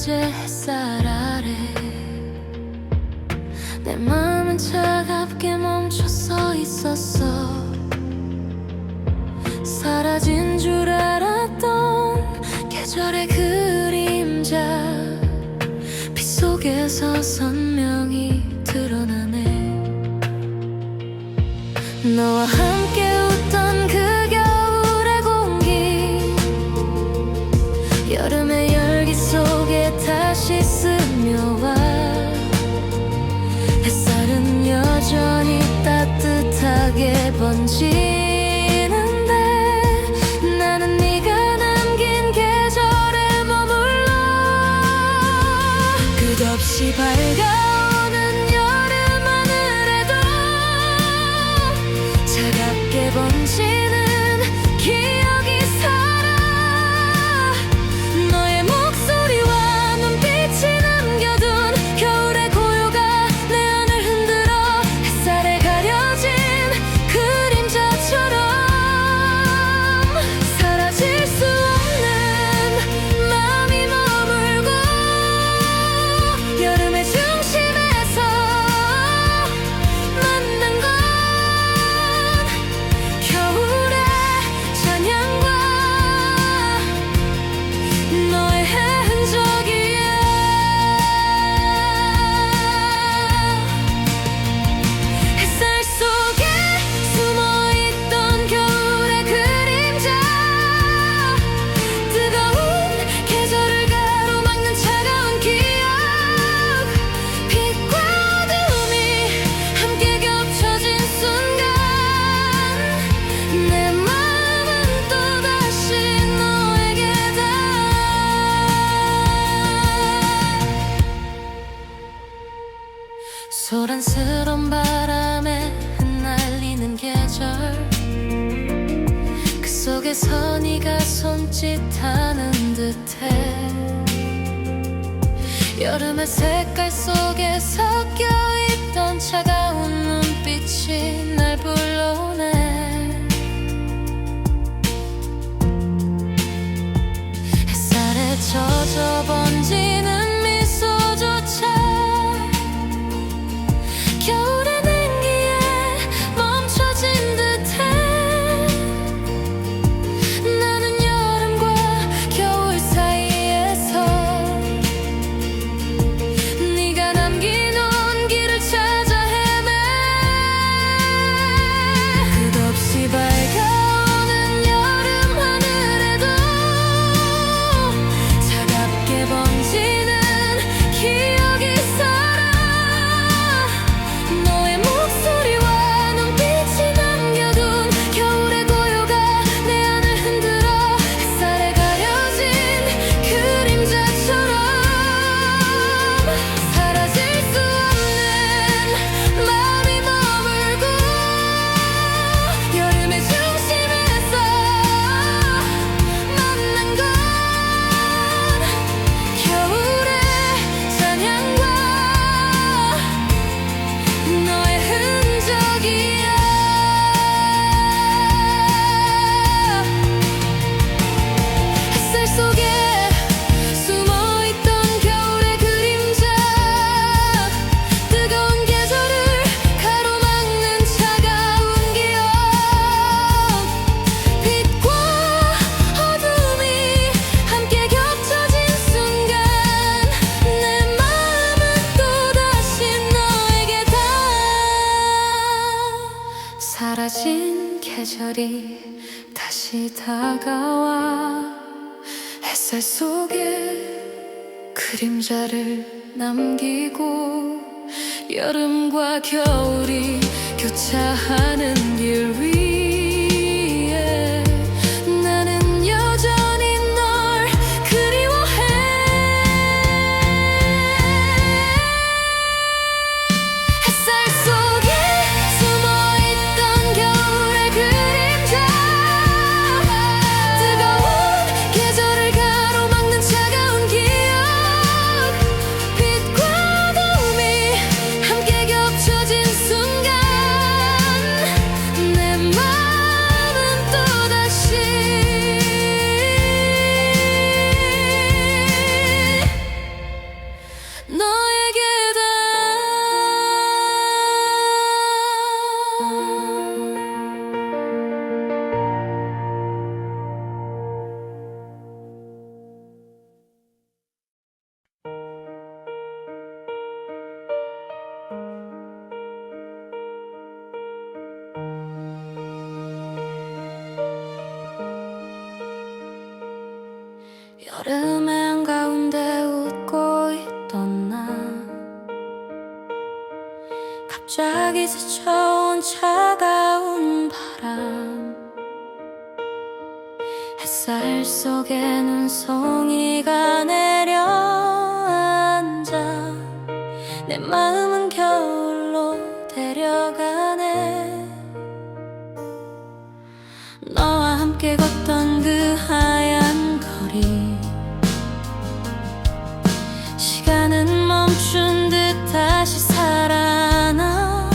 낮의 햇살 아래 내 마음은 차갑게 멈춰 서 있었어. 사라진 줄 알았던 계절의 그림자 빛 속에서 선명히 드러나네. 너와 함께 웃던 그 겨울의 공기 여름의 열기 속에 다시 스며와. 햇살은 여전히 따뜻하게 번지는데 나는 네가 남긴 계절에 머물러. 끝없이 밝아오는 여름 하늘에도 차갑게 번지는 기억이 살아. 너의 목소리와 눈빛이 남겨둔 겨울의 고요가 내 안을 흔들어. 햇살에 가려진 그림자처럼 사라질 수 없는 마음이 머물고 여름의 중심에서 만난 건 겨울의 찬양과 너의 흔적이야. 햇살 속에 숨어있던 겨울의 그림자 뜨거운 계절을 가로막는 차가운 기억. 빛과 어둠이 함께 겹쳐진 순간 내 마음은 또다시 너에게 소란스런 바람에 흩날리는 계절 그 속에서 네가 손짓하는 듯해. 여름의 색깔 속에 섞여있던 차가운 눈빛이 날 불러오네. 햇살에 젖어 번지는 미소조차 겨울의 냉기에 멈춰진 듯해. 나는 여름과 겨울 사이에서 네가 남긴 온기를 찾아 헤매. 끝없이 밝아오는 여름 하늘에도 차갑게 번지는 기억이 살아. 너의 목소리와 눈빛이 남겨둔 겨울의 고요가 내 안을 흔들어. 햇살에 가려진 그림자처럼 사라질 수 없는 마음이 머물고 여름의 중심에서 만난 건 겨울의 찬양과 너의 흔적이야. 햇살 속에 숨어있던 겨울의 그림자 뜨거운 계절을 가로막는 차가운 기억. 빛과 어둠이 함께 겹쳐진 순간 내 마음은 또다시 너에게 사라진 계절이 다시 다가와. 햇살 속에 그림자를 남기고 여름과 겨울이 교차하는 길 위에 나는 여전히 널 그리워해. 햇살 속에 숨어있던 겨울의 그림자 뜨거운 계절을 가로막는 차가운 기억. 빛과 어둠이 함께 겹쳐진 순간 여름의 한가운데 웃고 있던 나 갑자기 스쳐온 차가운 바람 햇살 속에 눈송이가 내려앉아 내 마음은 겨울로 데려가네. 너와 함께 걷던 그 하얀 거리 시간은 멈춘 듯 다시 살아나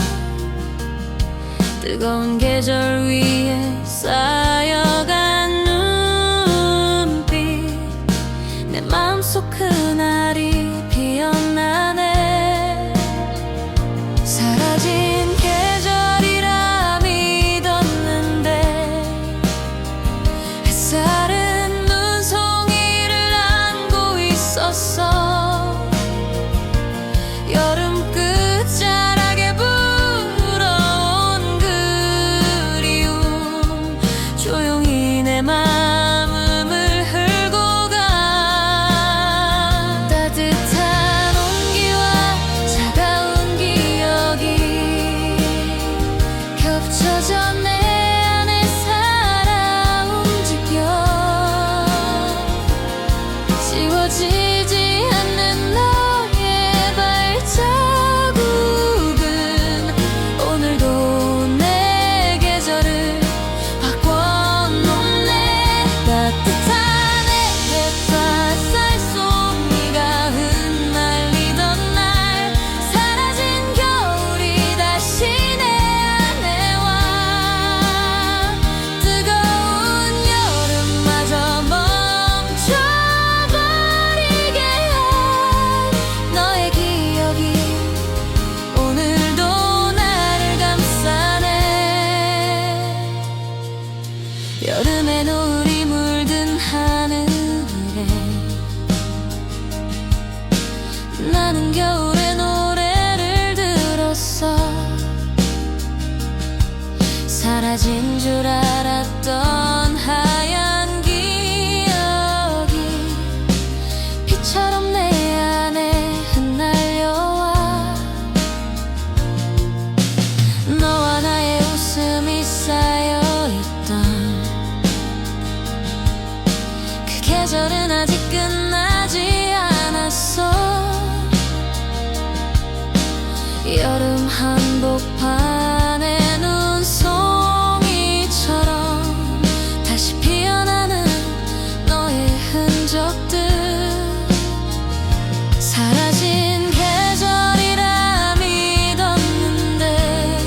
뜨거운 계절 위에 쌓여간 눈빛 내 마음속 그날이 피어나네. 사라진 계절이라 믿었는데 햇살은 눈송이를 안고 있었어. 여름 끝자락에 불어온 그리움 조용히 내 마음을 흘고 가. 따뜻한 온기와 차가운 기억이 겹쳐져 내 안에 살아 움직여. 지워지지 않는 너의 발자국은 오늘도 내 계절을 바꿔놓네. 따뜻한 햇볕과 쌀송이가 흩날리던 날 사라진 겨울이 다시 내 안에 와. 뜨거운 여름마저 멈춰버리게 한 너의 기억이 오늘도 나를 감싸네. 여름의 노을이 물든 하늘에 나는 겨울의 노래를 들었어. 사라진 줄 알았던 하얀 기억이 비처럼 내 안에 흩날려와. 너와 나의 웃음이 쌓여있던 그 계절은 아직 끝나지 않았어. 여름 한복판에 눈송이처럼 다시 피어나는 너의 흔적들. 사라진 계절이라 믿었는데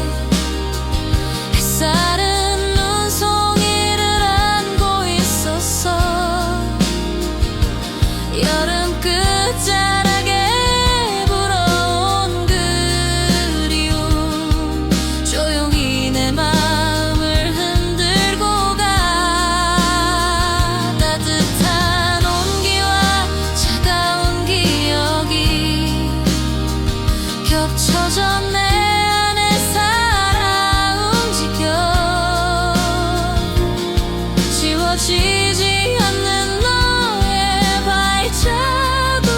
햇살은 눈송이를 안고 있었어. 여름 끝자락에 불어온 그리움 조용히 내 마음을 흔들고 가. 따뜻한 온기와 차가운 기억이 겹쳐져 내 안에 살아 움직여. 지워지지 않는 너의 발자국은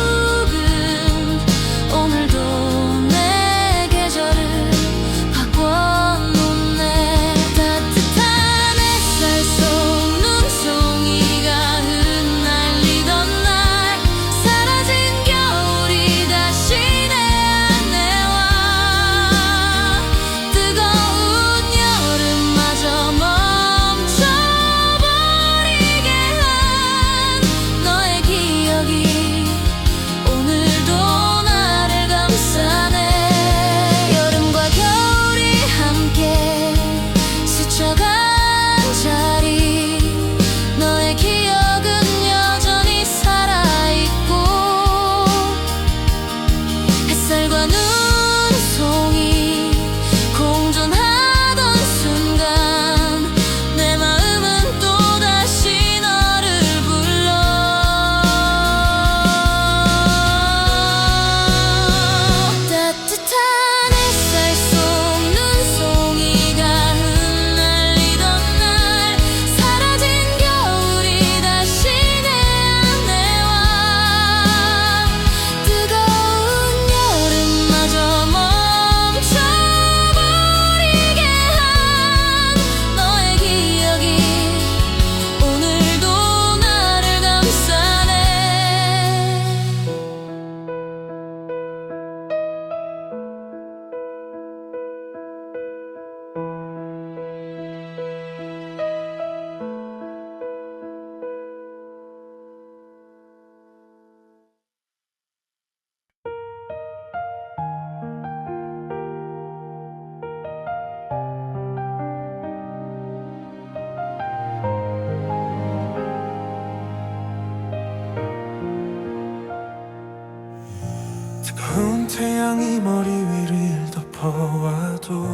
태양이 머리 위를 덮어와도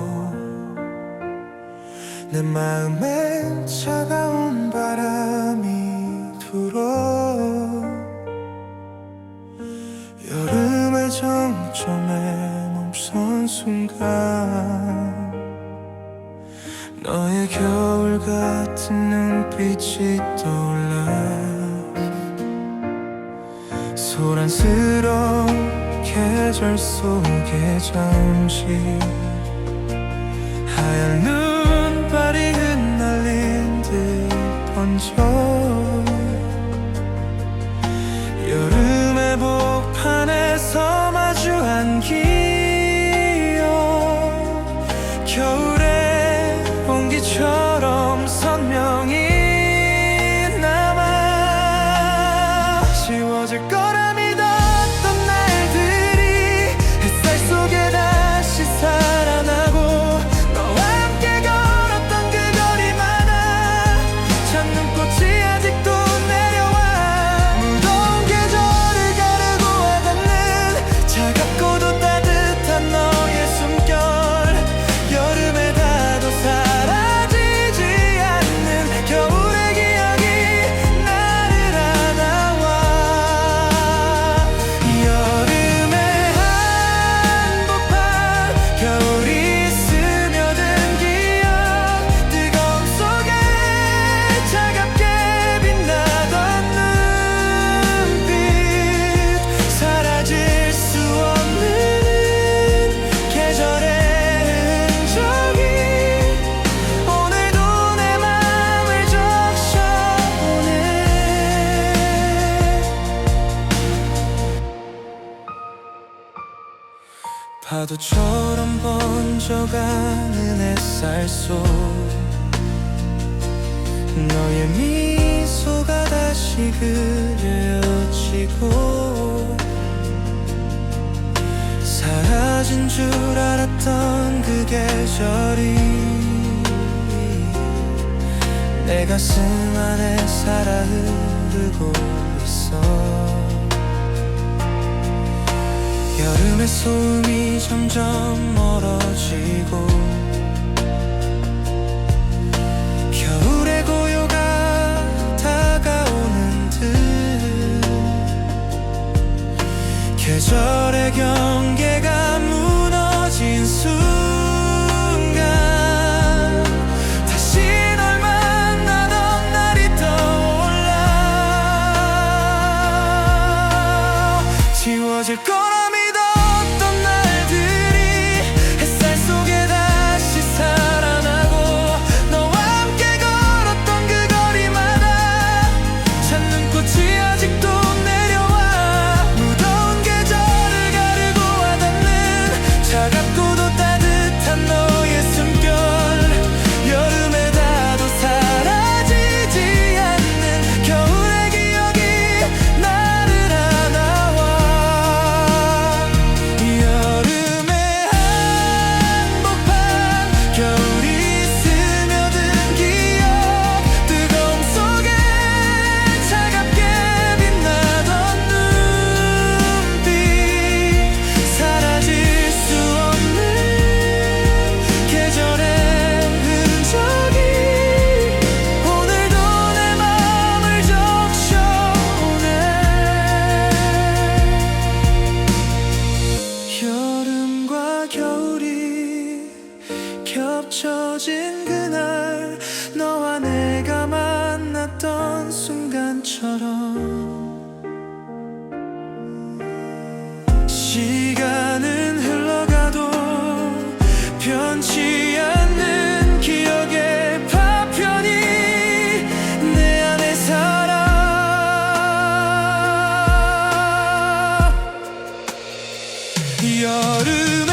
내 마음엔 차가운 바람이 불어 여름의 정점에 멈선 순간 너의 겨울 같은 눈빛이 떠올라 소란스러운 계절 속에 잠시 하얀 눈발이 흩날린 듯 번져 여름의 복판에서 마주한 기억 겨울의 온기처럼 선명히 남아 지워질 거라 파도처럼 번져가는 햇살 속 너의 미소가 다시 그려지고 사라진 줄 알았던 그 계절이 내 가슴 안에 살아 흐르고 있어 여름의 소음이 점점 멀어지고 겨울의 고요가 다가오는 듯 계절의 경계가 무너진 순간 다시 널 만나던 날이 떠올라 지워질 거라 겹쳐진 그날 너와 내가 만났던 순간처럼 시간은 흘러가도 변치 않는 기억의 파편이 내 안에 살아 여름에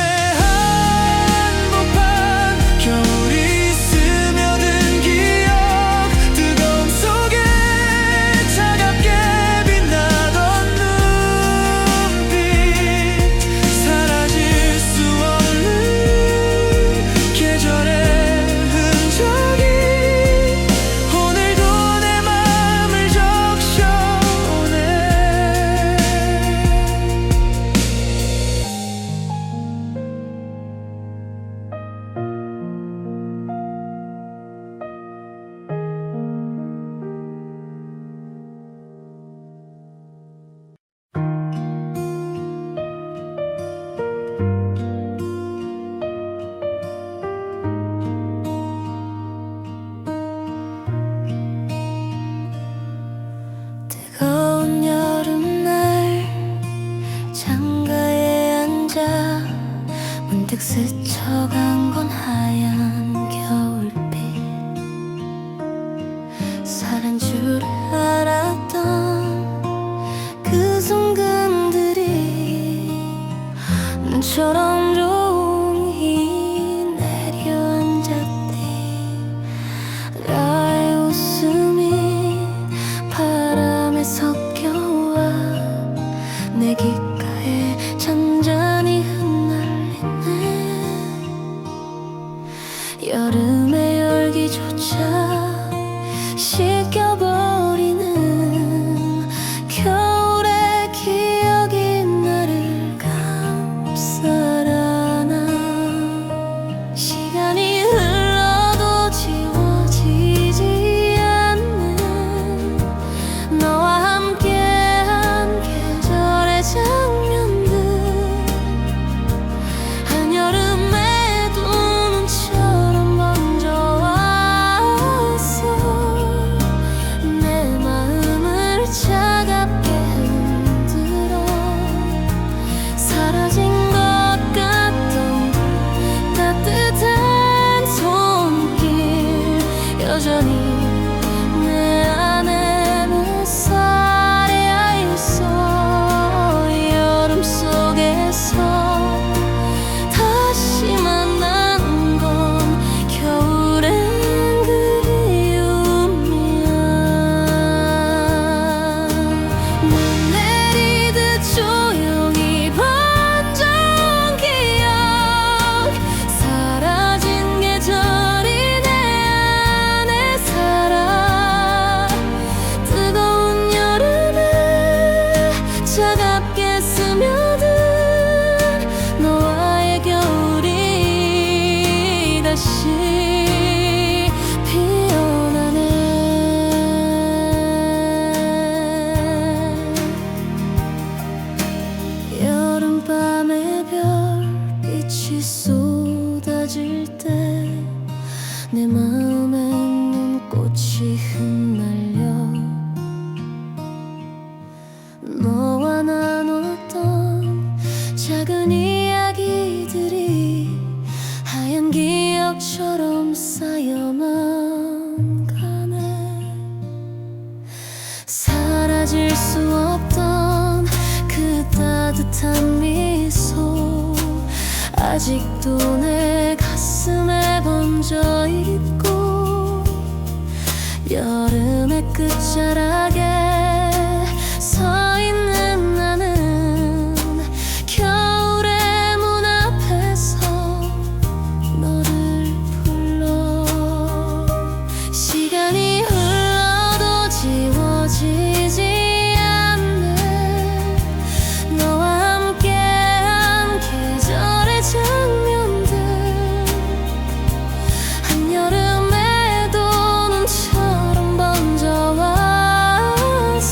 문득 스쳐간 건 하얀 겨울빛. 사랑 줄 알았던 그 순간들이 눈처럼 종이 내려앉았대. 나의 웃음이 바람에 섞여와 내 귓가에 잔잔히 흩날리네. 여름의 열기조차 식혀버리는 겨울의 기억이 나를 감싸라나. 시간이 흘러도 지워지지 않는 너와 함께한 계절의 장면들. 한여름에도 눈처럼 먼저 왔어. 내 마음을 차갑게 흔들어 사라진 것 같던 따뜻한 손길. 여전히 내 안에는 살아 있어. 여름 속에서 다시 만나는 건 겨울의 그리움이야. 눈 내리듯 조용히 번져온 기억. 사라진 계절이 내 안에 살아. 뜨거운 여름에 차갑게 스며든 너와의 겨울이 다시 피어나네. 여름밤의 별빛이 쏟아질 때 내 마음엔 눈꽃이 흩날려. 너와 나눴던 작은 이야기들이 하얀 기억처럼 쌓여만 가네. 사라질 수 없던 그 따뜻한 미소 아직도 내 가슴에 번져 있고. 여름의 끝자락에 서 있는 나는 겨울의 문 앞에서 너를 불러. 시간이 흘러도 지워지지 않는 너와 함께한 계절의 장면들. 한여름에도 눈처럼 번져 왔어.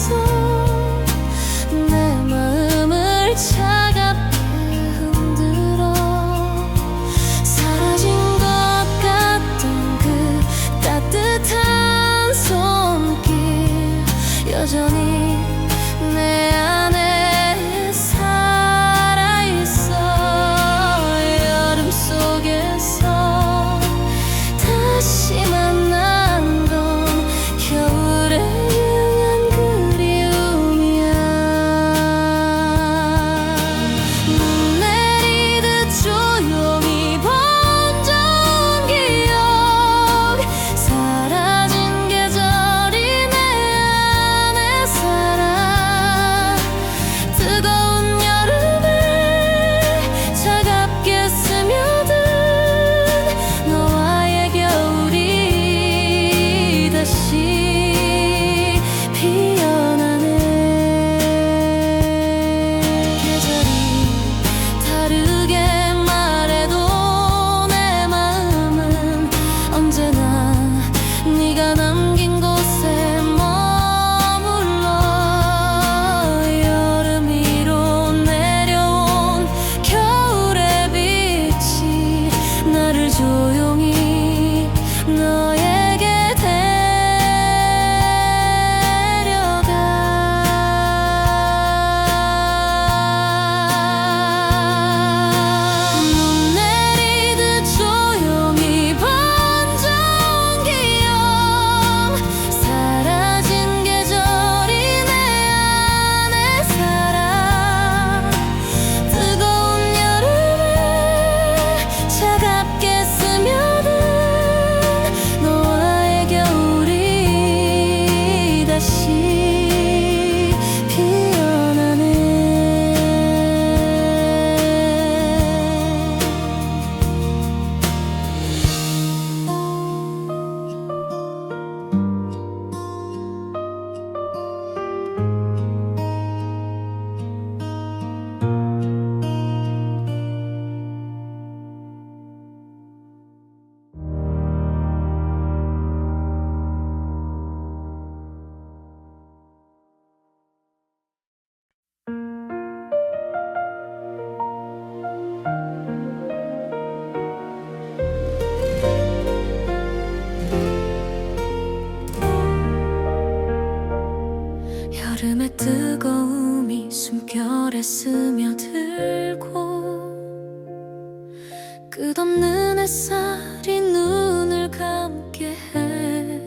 마음이 숨결에 스며들고 끝없는 햇살이 눈을 감게 해.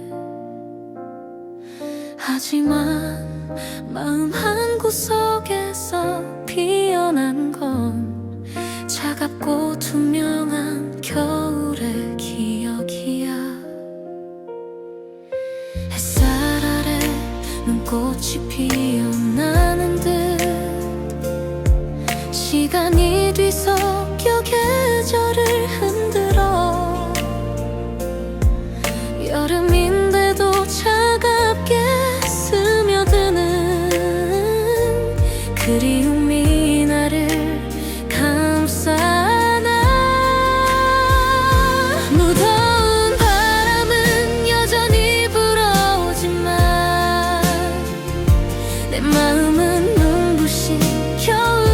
하지만 마음 한구석에서 피어난 건 차갑고 투명한 겨울의 기억이야. 햇살 아래 눈꽃이 피어나는 듯 시간이 뒤섞여 계절을 흔들어. 여름인데도 차갑게 스며드는 그리움이 나를 감싸나. 무더운 바람은 여전히 불어오지만 내 마음은 눈부신 겨울에다.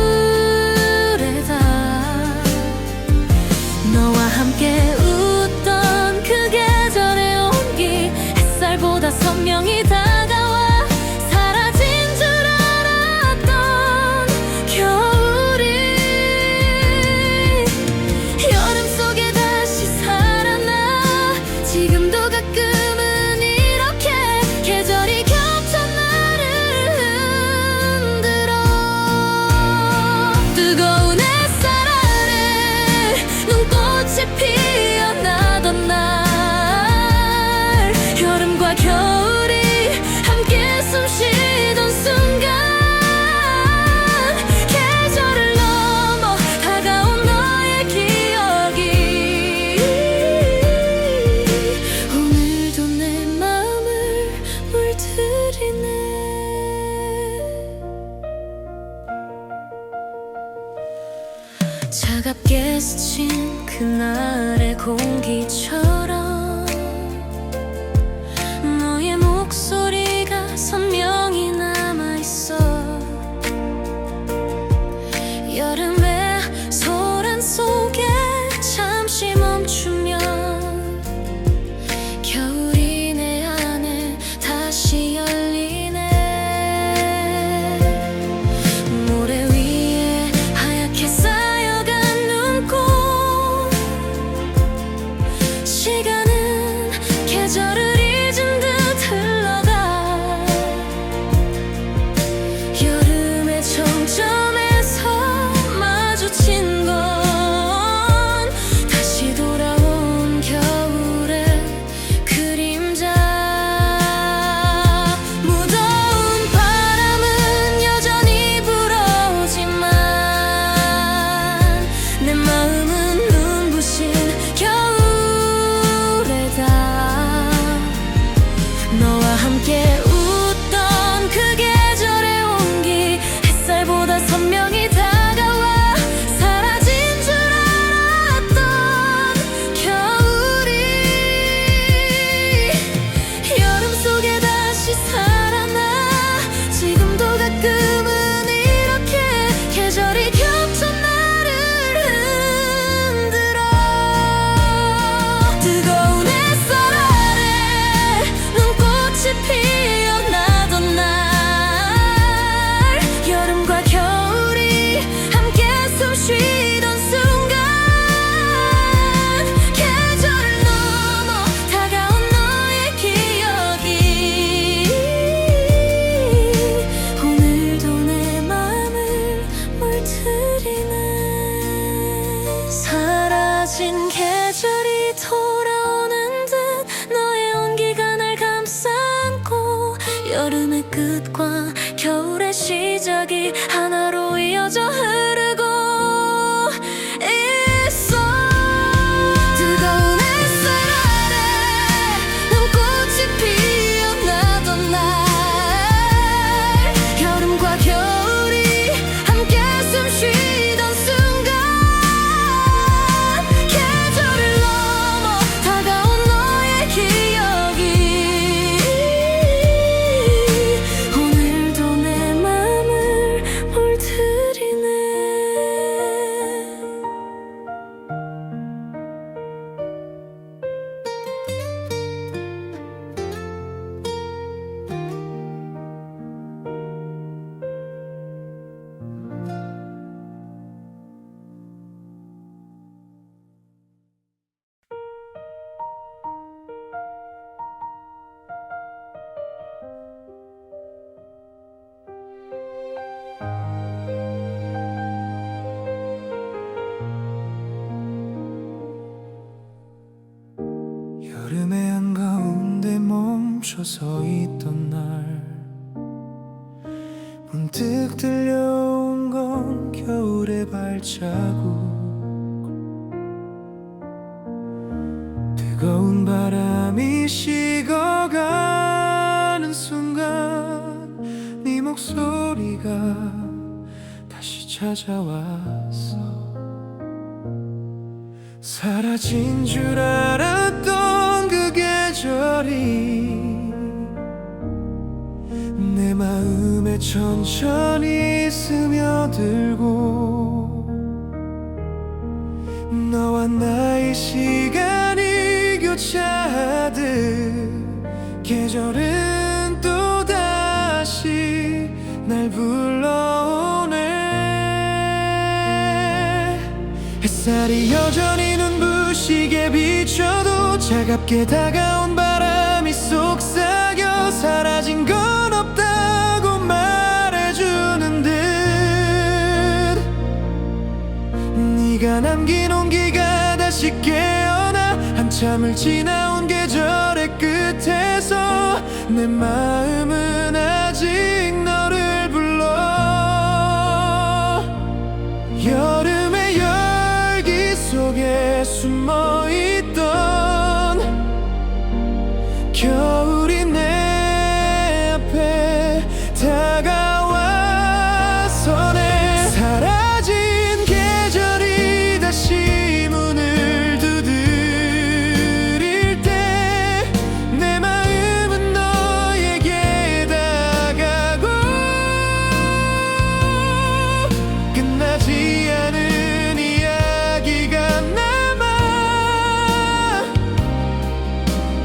너와 함께 웃던 그 계절의 온기 햇살보다 선명히 다가와 사라진 줄 알았던 겨울이 여름 속에 다시 살아나. 지금도 가끔은 이렇게 계절이 겹쳐 나를 흔들어. 뜨거운 햇살 아래 눈꽃이 피어나던 날 여름과 겨울이 함께 숨쉬던 순간 계절을 넘어 다가온 너의 기억이 오늘도 내 마음을 물들이네. 차갑게 스친 그날의 공기처럼 너의 목소리가 선명히 남아있어. 여름의 소란 속에 잠시 멈추면 겨울이 내 안에 다시 열리네. 모래 위에 하얗게 쌓여간 눈꽃 시간은 계절을 잊은 듯 흘러가. 여름의 정점에서 마주친 건 다시 돌아온 겨울의 그림자. 무더운 바람은 여전히 불어오지만 내 마음은 눈부신 겨울에다. 너와 함께 웃던 그 계절의 온기 햇살보다 선명히 다가와 사라진 줄 알았던 겨울이 여름 속에 다시 살아나. 지금도 가끔은 이렇게 계절이 겹쳐 나를 흔들어. 뜨거운 햇살 아래 눈꽃이 피어나던 날 여름과 겨울이 함께 숨쉬던 순간 계절을 넘어 다가온 너의 기억이 오늘도 내 마음을 물들이네. 사라진 계절이 돌아오는 듯 너의 온기가 날 감싸안고 여름의 끝과 겨울의 시작이 하나로 이어져 흐르고 있어. 뜨거운 햇살 아래 눈꽃이 피어나던 날 여름과 겨울이 함께 숨쉬던 순간 계절을 넘어 다가온 너의 기억이 오늘도 내 마음을 물들이네. 서 있던 날 문득 들려온 건 겨울의 발자국. 뜨거운 바람이 식어가는 순간 네 목소리가 다시 찾아왔어. 사라진 줄 알았던 그 계절이 내 마음에 천천히 스며들고 너와 나의 시간이 교차하듯 계절은 또다시 날 불러오네. 햇살이 여전히 눈부시게 비춰도 차갑게 다가온 바람이 속삭여 사라진 건 없다고 말해주는 듯 네가 남긴 온기가 다시 깨어나 한참을 지나온 계절의 끝에서 내 마음은 아직 너를 불러. 여름의 열기 속에 숨어있던 겨울이 내 앞에 다가와서네. 사라진 계절이 다시 문을 두드릴 때 내 마음은 너에게 다가고 끝나지 않은 이야기가 남아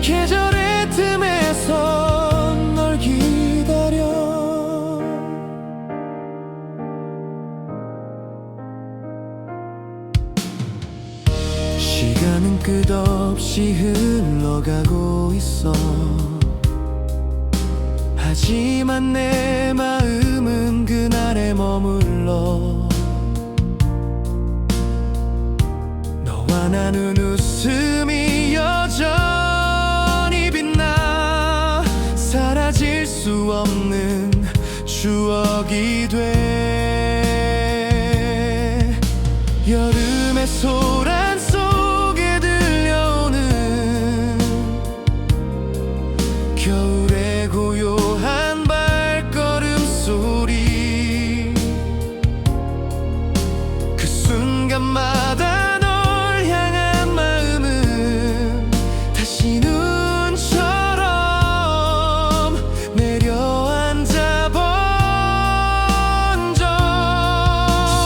계절의 틈에서 널 기다려. 시간은 끝없이 흘러가고 있어. 하지만 내 마음은 그날에 머물러. 너와 나눈 웃음이 여전히 빛나 사라질 수 없는 추억이 돼. 여름의 소란 속에 들려오는 겨울의 고요한 발걸음 소리. 그 순간마다 널 향한 마음은 다시 눈처럼 내려앉아 번져.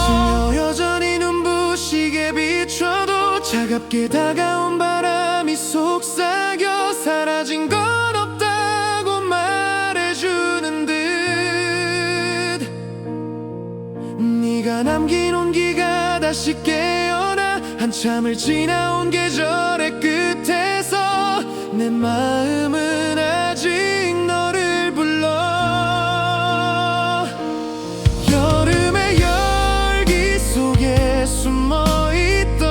스며 여전히 눈부시게 비춰도 차갑게 다가온 바람이 속삭여 사라진 건 없다고 말해주는 듯 네가 남긴 온기가 다시 깨어나 한참을 지나온 계절의 끝에서 내 마음은 아직 너를 불러. 여름의 열기 속에 숨어있던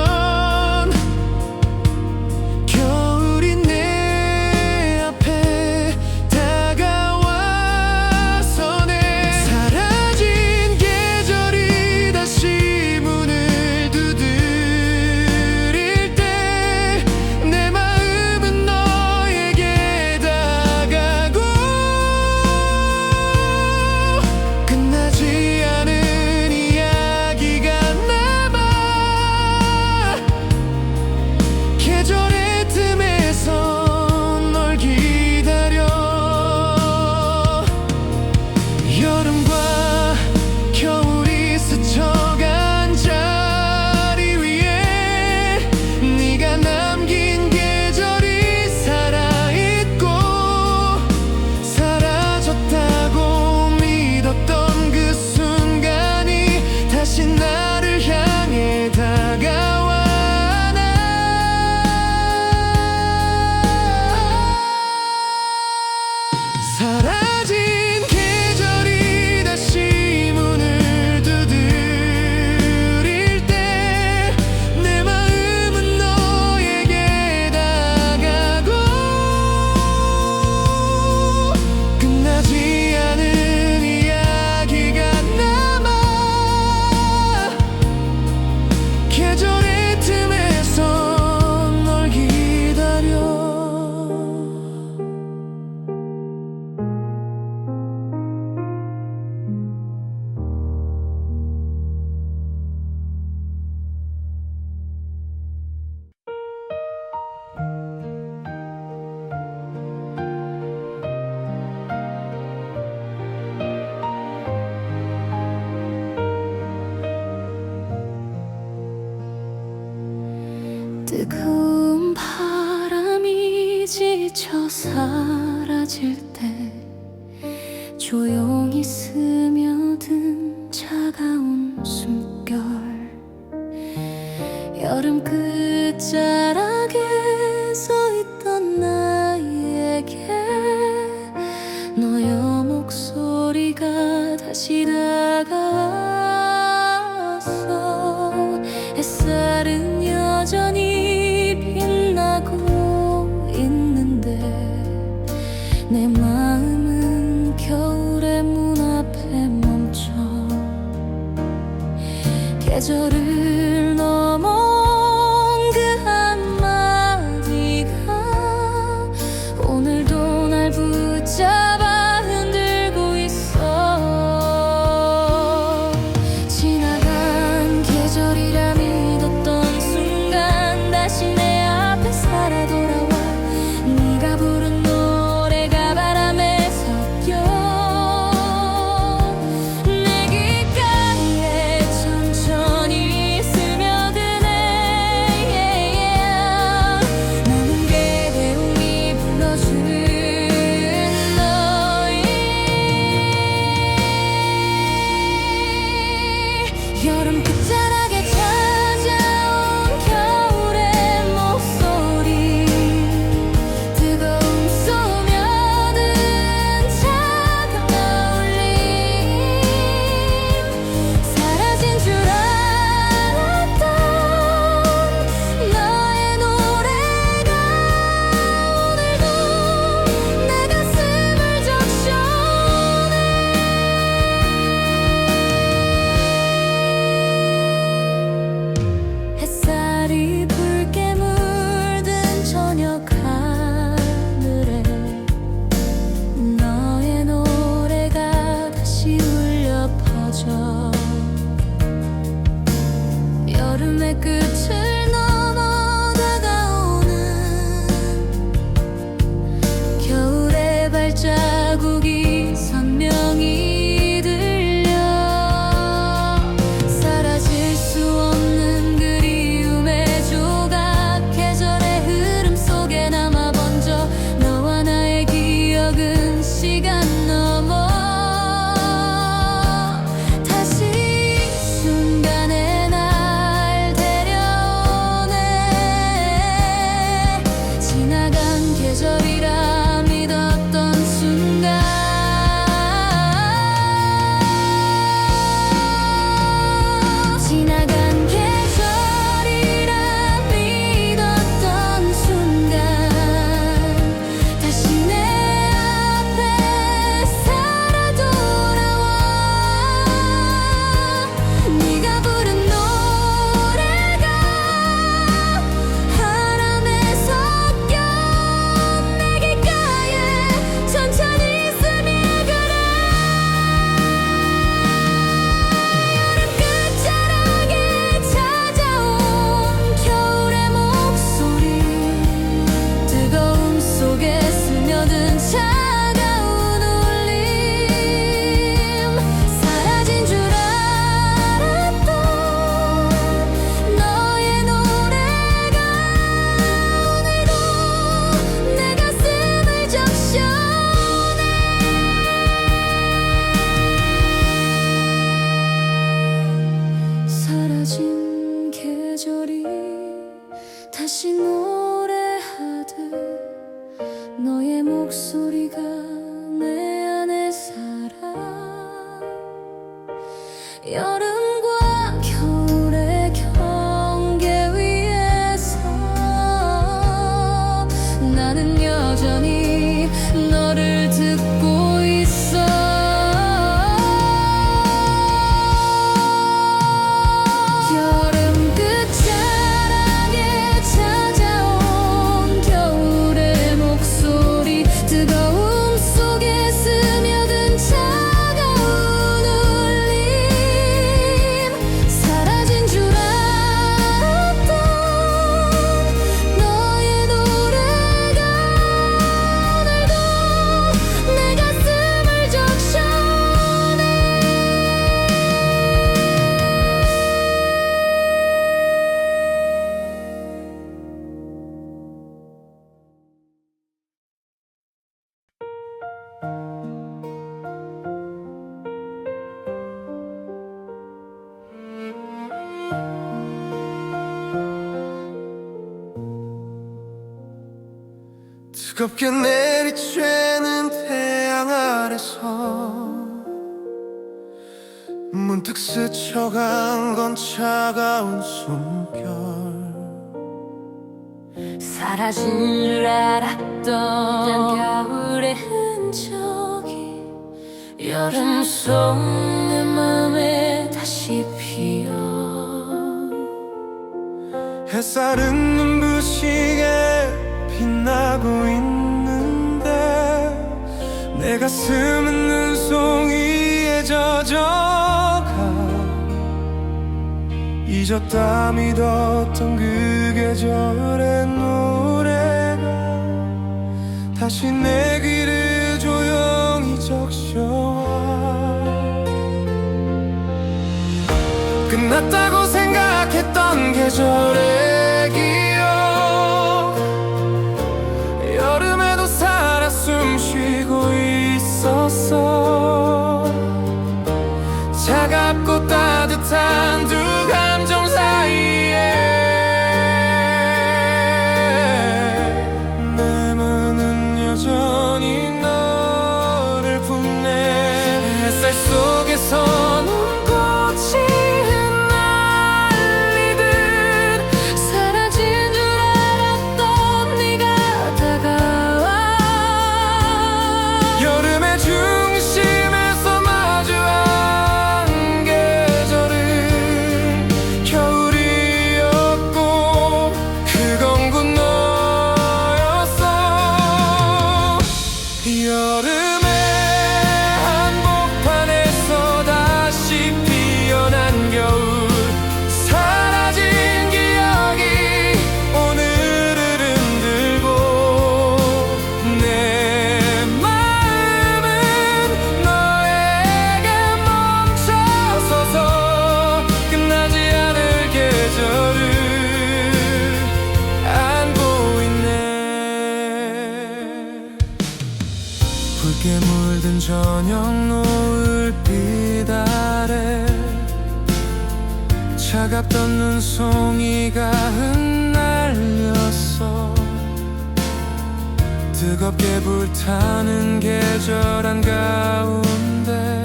겨울이 내 앞에 다가와서네. 사라진 계절이 다시 문을 두드릴 때 내 마음은 너에게 뜨거운 바람이 지쳐 사라질 때 조용히 스며든 차가운 숨결, 여름 끝자락에 서있던 나에게 너의 목소리가 다시 다가왔어. 햇살은 여전히 빛나고 있는데 내 마음은 겨울의 문 앞에 멈춰. 계절을 넘어온 그 한마디가 오늘도 날 붙잡아 흔들고 있어. 지나간 계절이라 믿었던 순간 다시 내 앞에 살아 돌아와. 네가 부른 노래가 바람에 섞여 내 귓가에 천천히 스며드네. 나는 개대웅이 불러주는 너의 여름 끝자락에 찾아온 겨울의 목소리, 뜨거움 쏘며든 차가운 울림. 사라진 줄 알았던 너의 노래가 오늘도 내 가슴을 적셔내. 햇살이 붉게 물든 저녁 하늘에 너의 노래가 다시 울려 퍼져. 여름의 끝을 넘어 다가오는 겨울의 발자국이 선명히 들려. 사라질 수 없는 그리움의 조각, 계절의 흐름 속에 남아 번져. 너와 나의 기억은 시간 넘어 다시 순간에 날 데려오네. 지나간 계절이라 믿었던 순간, 지나간 계절이라 믿었던 순간 다시 내 앞에 살아 돌아와. 네가 부른 노래가 바람에 섞여 내 귓가에 천천히 스며가네. 여름 끝자락에 찾아온 겨울의 목소리, 뜨거움 속에 스며든 차가운 울림. 사라진 줄 알았던 너의 노래가 오늘도 내 가슴을 적셔내. 사라진 계절이 다시 노래하듯 너의 목소리가 내 안에 살아. 여름과 겨울의 경계 위에서 나는 여전히 너를 듣고 있어. 여름 끝자락에 찾아온 겨울의 목소리, 뜨거움 속에 스며든 차가운 울림. 뜨겁게 내리쬐는 태양 아래서 문득 스쳐간 건 차가운 숨결. 사라진 줄 알았던 겨울의 흔적이 여름 속 내 맘에 다시 피어. 햇살은 눈부시게 빛나고 있는데 내 가슴은 눈송이에 젖어가. 잊었다 믿었던 그 계절의 노래가 다시 내 귀를 조용히 적셔와. 끝났다고 생각했던 계절의 기억, 여름에도 살아 숨쉬고 있었어. 차갑고 따뜻한 두 감정 사이에 내 맘은 여전히 너를 품네. 햇살 속에서 눈꽃이 흩날리듯 사라진 줄 알았던 네가 다가와. 여름의 중심에서 마주한 계절은 겨울이었고 그건 곧 너였어. 여름의 한복판에서 다시 피어난 겨울, 사라진 기억이 오늘을 흔들고 내 마음은 너에게 멈춰서서 끝나지 않을 계절을 안고 있네. 붉게 물든 저녁 노을빛 아래 차갑던 눈송이가 흩날렸어. 뜨겁게 불타는 계절 한가운데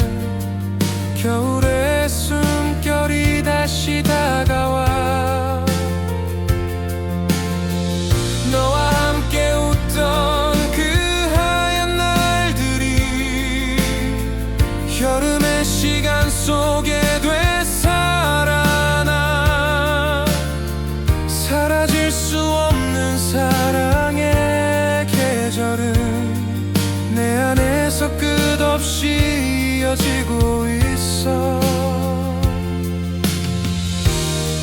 겨울의 숨결이 다시 다가와. 너와 함께 웃던 그 하얀 날들이 여름의 시간 속에 되살아나. 사라질 수 없는 사랑의 계절은 내 안에서 끝없이 이어지고 있어.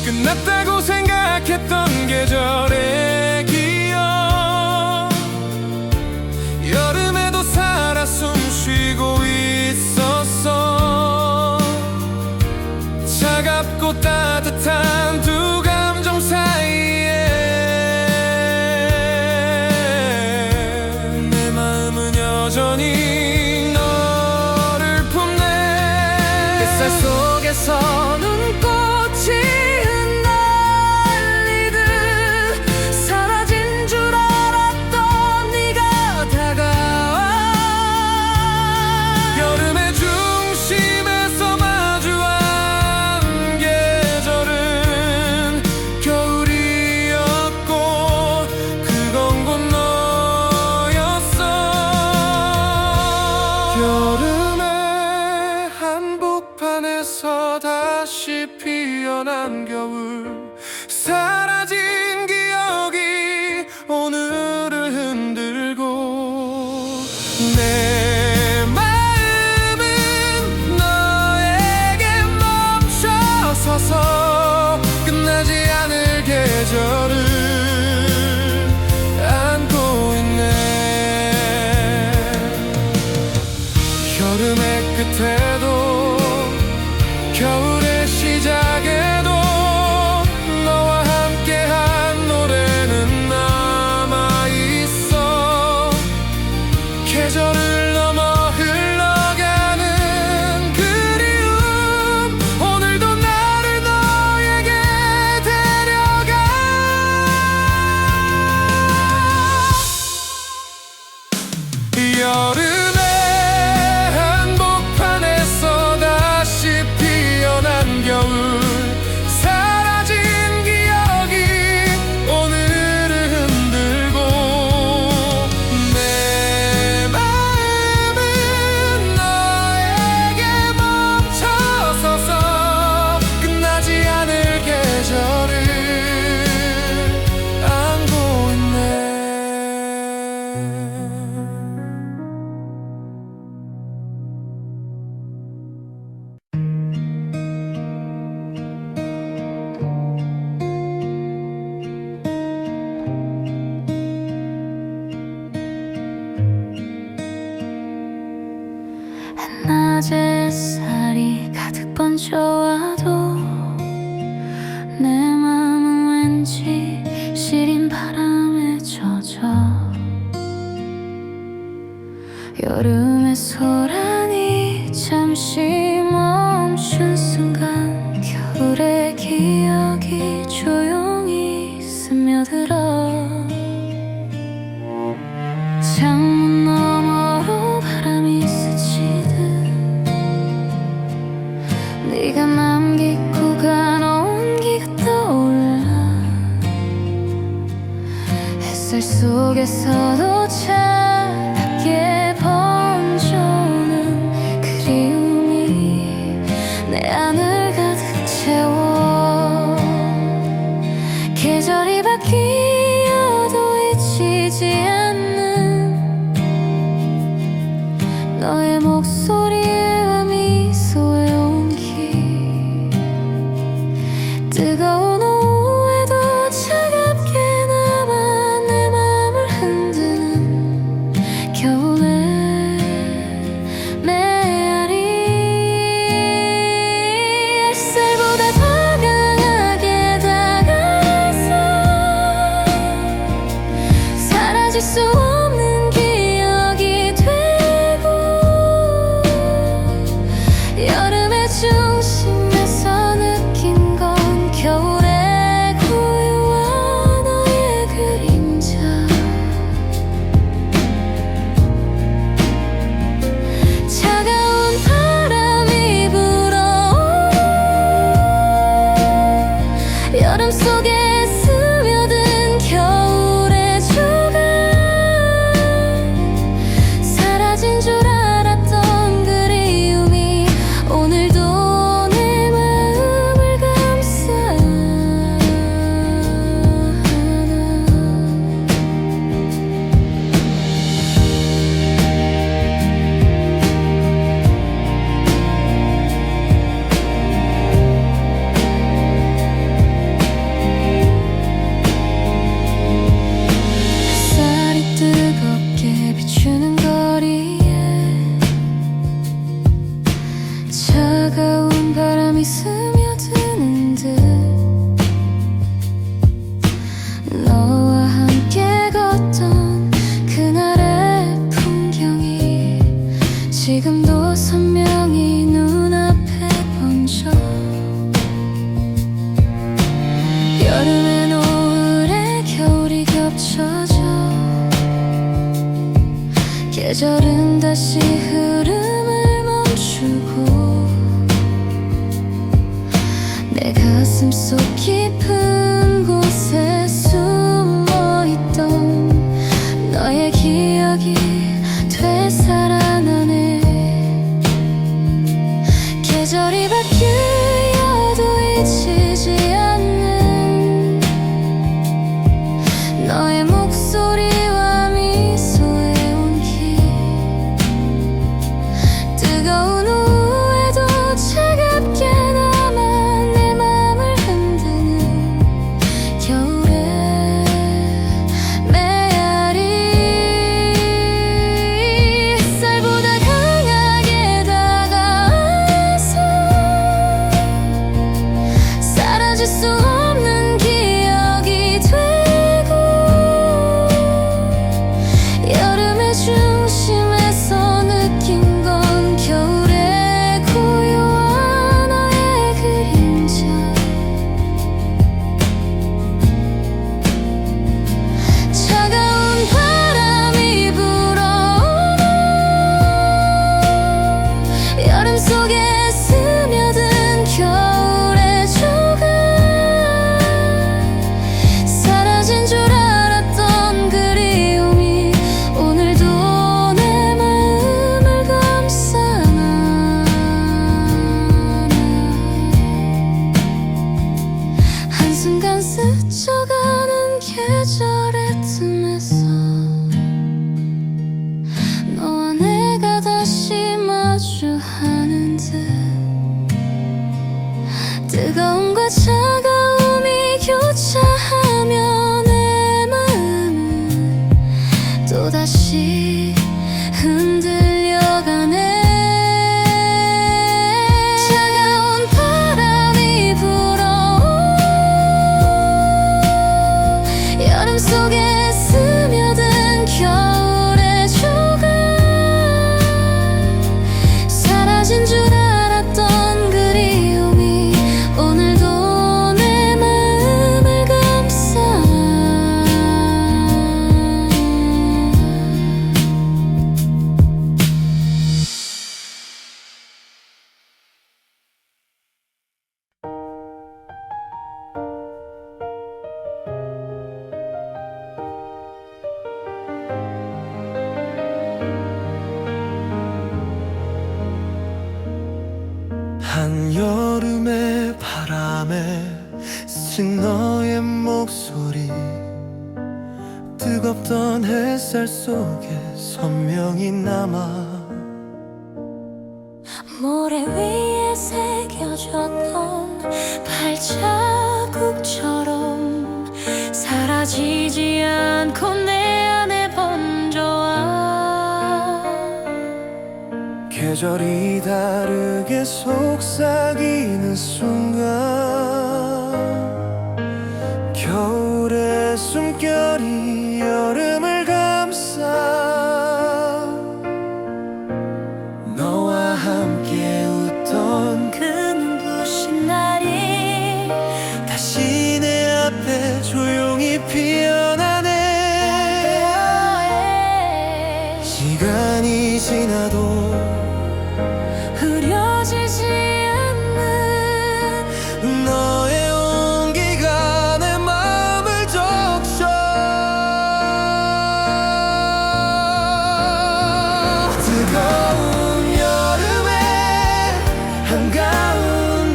끝났다고 생각했던 계절의 기억, 여름에도 살아 숨쉬고 있었어. 차갑고 따뜻한 두 감정 사이에 내 마음은 여전히 너를 품네. 햇살 속에서 눈꽃이 흩날리듯 사라진 줄 알았던 네가 다가와. 여름의 중심에서 마주한 계절은 겨울이었고 그건 곧 너였어. 여름의 한복판에서 다시 피어난 겨울, 사라진 기억이 오늘을 흔들고 내 마음은 너에게 멈춰서서 끝나지 않을 계절을 안고 있네. 여름의 끝에도 겨울의 시작에도 너와 함께한 노래는 남아있어. 계절을 넘어 흘러가는 그리움, 오늘도 나를 너에게 데려가. 속에서도 차갑게 번져오는 그리움이 내 안을 가득 채워. 계절이 바뀌어도 잊히지 않는 너의 목소리와 미소의 온기. 뜨거운 오후에도 차갑게 남아 내 맘을 흔드는 겨울의 메아리. 햇살보다 더 강하게 다가서 사라질 수 없는 기억이 되고, 여름의 중심에서 느낀 건 겨울의 고요와 너의 그림자. 차가운 바람이 불어오고 여름 속에 스며든 겨울의 조각. 사라진 줄 알았던 그리움이 오늘도 내 마음을 감싸나. 햇살이 뜨겁게 비추는 거리에 차가운 바람이 스며드는 듯 너와 함께 걷던 그날의 풍경이 지금도 선명히 눈앞에 번져. 여름의 노을에 겨울이 겹쳐져 계절은 다시 흐름을 멈추고 내 가슴 속 깊은 곳에 숨어있던 너의 기억이 되살아나네. 계절이 바뀌어도 잊히지 않는 너의 목소리와 미소의 온기. 뜨거운 오후에도 차갑게 남아 내 맘을 흔드는 겨울의 메아리. 햇살보다 강하게 다가와서 사라질 수 없는 기억이 되고, 여름의 중심에서 느낀 건 겨울의 고요와 너의 그림자. 차가운 바람이 불어오고 여름 속에 스며든 겨울의 조각. 사라진 줄 알았던 그리움이 오늘도 내 마음을 감싸나. 한순간 스쳐가는 계절의 틈에서 너와 내가 다시 마주하는 듯 뜨거움과 차가움이 교차하며 내 마음은 또다시 흔들려가네. 차가운 바람이 불어오고 여름 속에 스며든 겨울의 조각. 사라진 줄 알았던 그리움이 오늘도 내 밤에 스친 너의 목소리, 뜨겁던 햇살 속에 선명히 남아. 모래 위에 새겨졌던 발자국처럼 사라지지 않고 내 안에 번져와. 계절이 다르게 속삭이는 순간, 겨울의 숨결이 여름을 감싸. 너와 함께 웃던 그 눈부신 날이 다시 내 앞에 조용히 피어나네. 시간이 지나도 흐려지지 않는 너의 온기가 내 마음을 적셔. 뜨거운 여름의 한가운데서도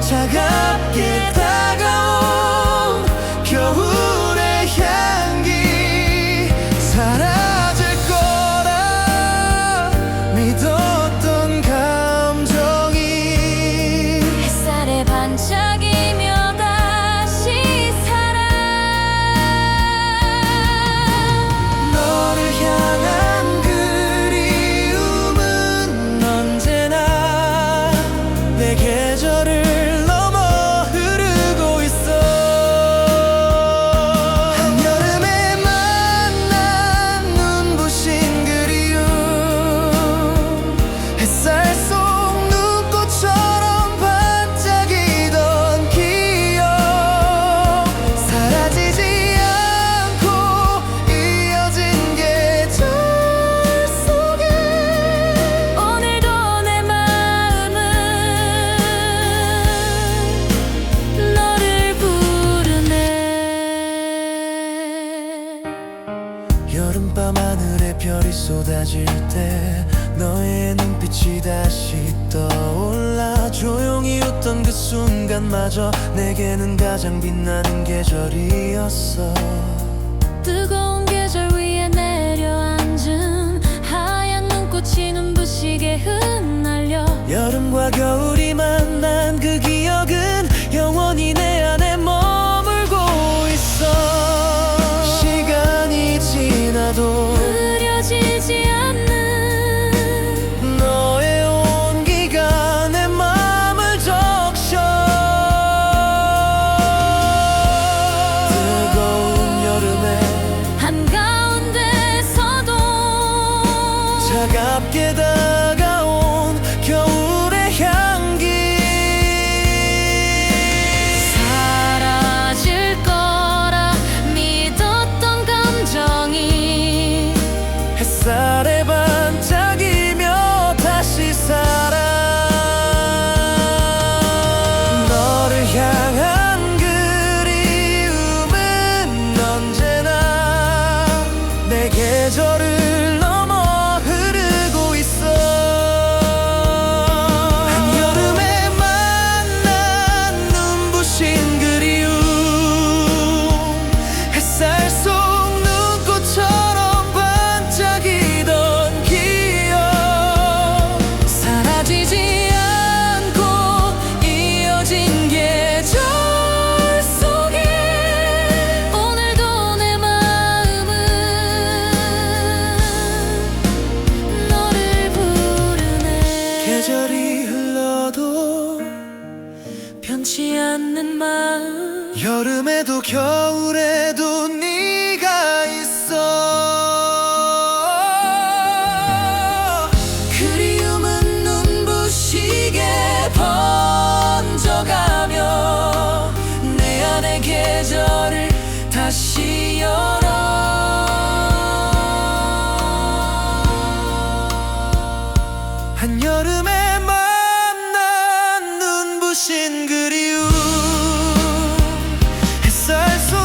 차갑게 다가온 겨울의 향기, 사라질 거라 믿었던 감정이 햇살에 반짝이며 다시 살아. 너를 향한 그리움은 언제나 내 계절을 넘어 흐르고 있어. 한여름에 만난 눈부신 그리움, 햇살 속 눈꽃처럼 반짝이던 기억, 사라지지 않고 이어진 계절 속에. 오늘도 내 마음은 너를 부르네. 여름밤 하늘에 별이 쏟아질 때 너의 눈빛이 다시 떠올라. 조용히 웃던 그 순간마저 내게는 가장 빛나는 계절이었어. 뜨거운 계절 위에 내려앉은 하얀 눈꽃이 눈부시게 흩날려. 여름과 겨울이 만난 그 기억은 영원히 내 안에 머물고 있어. 시간이 지나도 흐려지지 않는 너의 온기가 내 마음을 적셔. 뜨거운 여름에 한가운데서도 차갑게 다가온 겨울의 향기, 사라질 거라 믿었던 감정이 햇살에 반짝이며 다시 살아. 너를 향한 그리움은 언제나 내 계절을 넘어 흐르고 있어. 한여름에 만난 눈부신 그리움, 햇살 속 눈꽃처럼 반짝이던 기억, 사라지지 않고 이어진 계절 속에. 오늘도 내 마음은 너를 부르네. 계절이 흘러도 변치 않는 마음, 여름에도 겨울에도 네가 있어. 그리움은 눈부시게 번져가며 내 안의 계절을 다시 열어. 한여름에 만난 눈부신 그리움, 햇살 속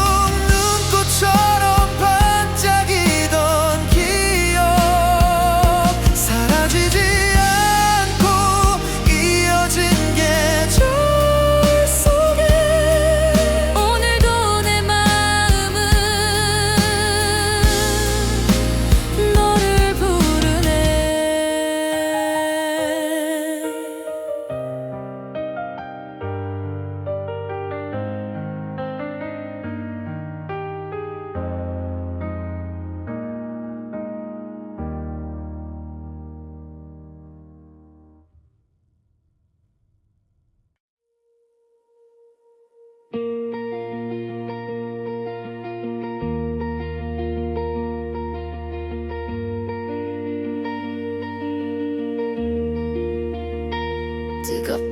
눈꽃처럼 반짝이던 기억, 사라지지 않고 이어진 계절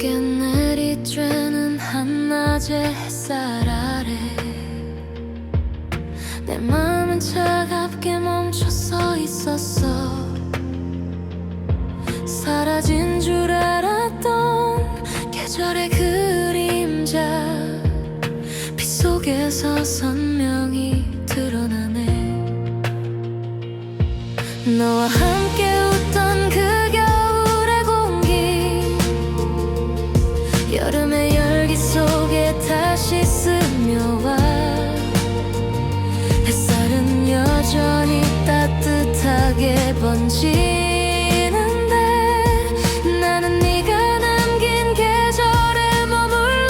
붉게 내리쬐는 한낮의 햇살 아래 내 마음은 차갑게 멈춰 서 있었어. 사라진 줄 알았던 계절의 그림자 빗속에서 선명히 드러나네. 너와 함께 웃던 그 겨울의 공기 여름의 열기 속에 다시 스며와. 햇살은 여전히 따뜻하게 번지는데 나는 네가 남긴 계절에 머물러.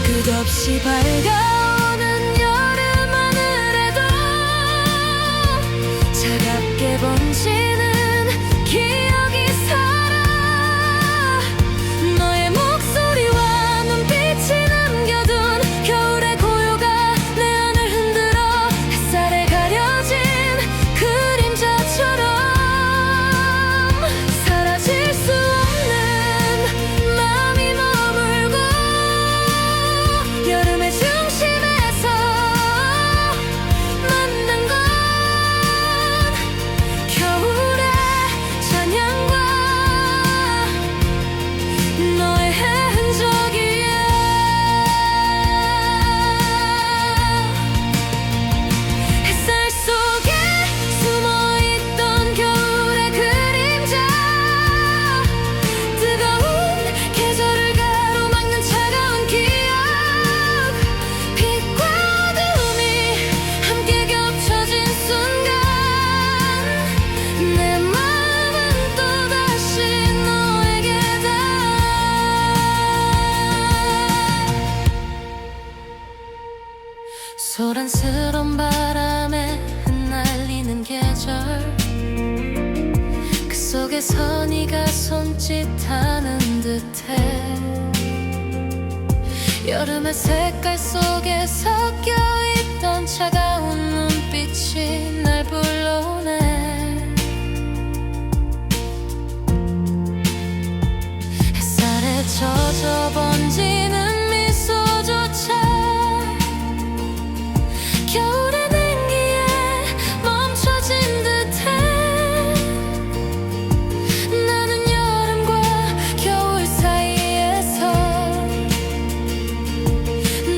끝없이 밝아오는 여름 하늘에도 차갑게 번지는 기억이 살아. 너의 목소리와 눈빛이 남겨둔 겨울의 고요가 내 안을 흔들어. 햇살에 가려진 그림자처럼 사라질 수 없는 마음이 머물고 여름의 중심에서 만난 건 겨울의 찬양과 너의 흔적이야. 햇살 속에 숨어있던 겨울의 그림자 뜨거운 계절을 가로막는 차가운 기억 빛과 어둠이 함께 겹쳐진 순간 내 마음은 또다시 너에게 소란스런 바람에 흩날리는 계절 그 속에서 네가 손짓하는 듯해. 여름의 색깔 속에 섞여있던 차가운 눈빛이 날 불러오네. 햇살에 젖어 번지는 미소조차 겨울의 냉기에 멈춰진 듯해. 나는 여름과 겨울 사이에서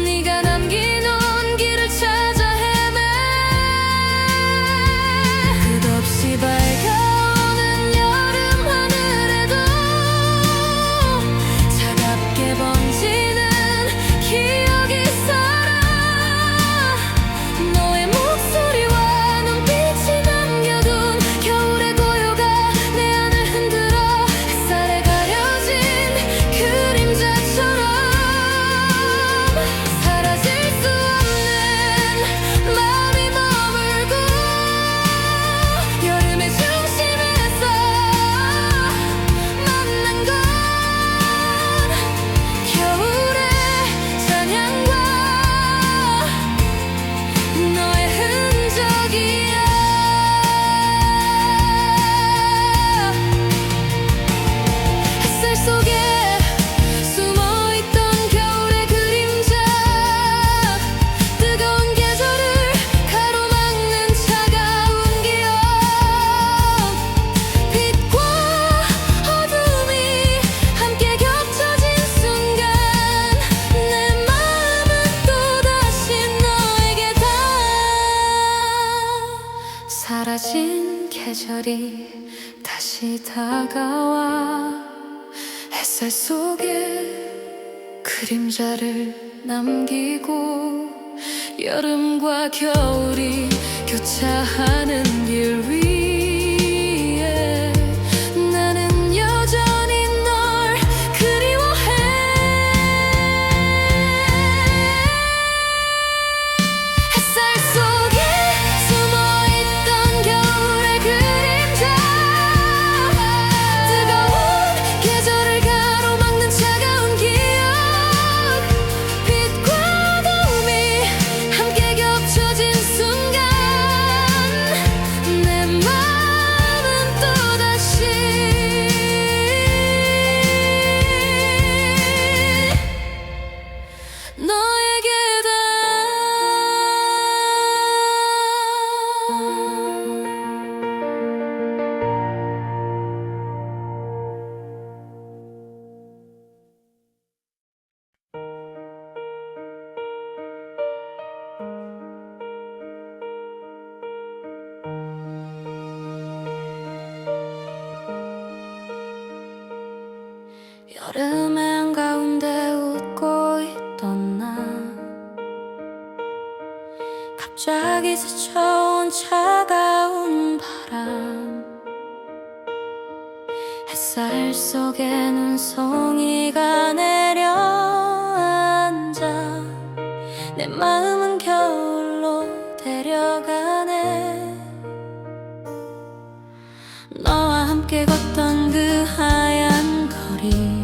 네가 남긴 온기를 찾아 헤매. 끝없이 밝아오는 여름 하늘에도 차갑게 번지는 기억이 살아. 너의 목소리와 눈빛이 남겨둔 겨울의 고요가 내 안을 흔들어. 햇살에 가려진 그림자처럼 사라질 수 없는 마음이 머물고 여름의 중심에서 만난 건 겨울의 찬양과 너의 흔적이야. 햇살 속에 숨어있던 겨울의 그림자 뜨거운 계절을 가로막는 차가운 기억 빛과 어둠이 함께 겹쳐진 순간 내 마음은 또다시 너에게 사라진 계절이 다시 다가와. 햇살 속에 그림자를 남기고 여름과 겨울이 교차하는 길 위에 나는 여전히 널 그리워해. 햇살 속에 숨어있던 겨울의 그림자 뜨거운 계절을 가로막는 차가운 기억 빛과 어둠이 함께 겹쳐진 순간 내 마음은 여름의 한가운데 웃고 있던 나 갑자기 스쳐온 차가운 바람 햇살 속에 눈송이가 내려앉아 내 마음은 겨울로 데려가네. 너와 함께 걷던 그 하얀 거리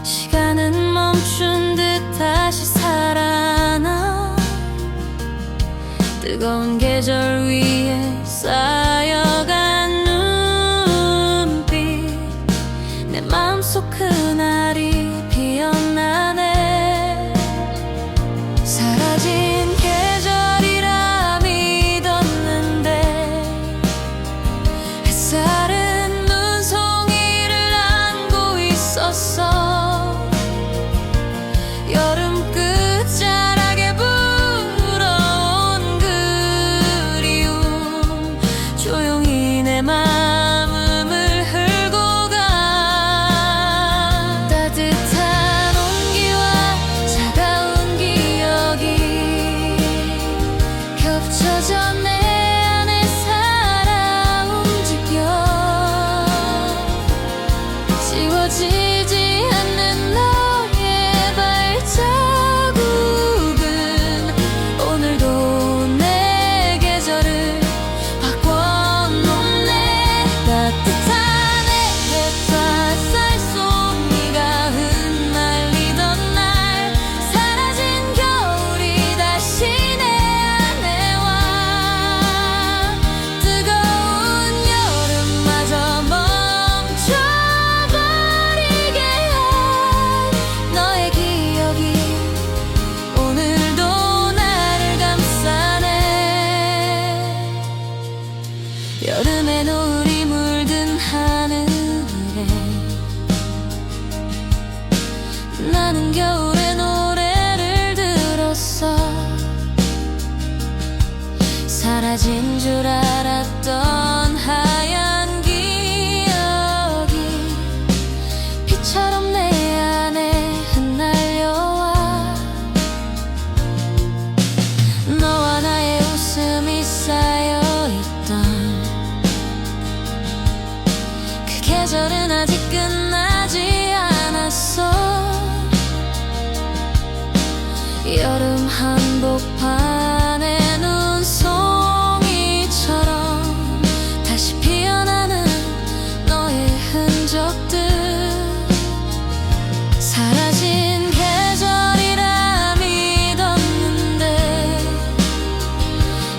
시간은 멈춘 듯 다시 살아나 뜨거운 계절 위에 쌓여간 눈빛 내 마음속 그날이 피어나네. 사라진 계절이라 믿었는데 햇살은 눈송이를 안고 있었어. 여름 끝자락에 불어온 그리움 조용히 내 마음을 흘고 가. 따뜻한 온기와 차가운 기억이 겹쳐져 내 안에 살아 움직여. 지워지지 않는 너의 발자국은 오늘도 내 계절을 바꿔놓네. 따뜻한 햇볕과 쌀송이가 흩날리던 날 사라진 겨울이 다시 내 안에 와. 뜨거운 여름마저 멈춰버리게 한 너의 기억이 오늘도 나를 감싸네. 여름의 노을이 물든 하늘에 나는 겨울의 노래를 들었어. 사라진 줄 알았던 하얀 기억이 비처럼 내 안에 흩날려와. 너와 나의 웃음이 쌓여있던 그 계절은 아직 끝나지 않았어. 여름 한복판에 눈송이처럼 다시 피어나는 너의 흔적들. 사라진 계절이라 믿었는데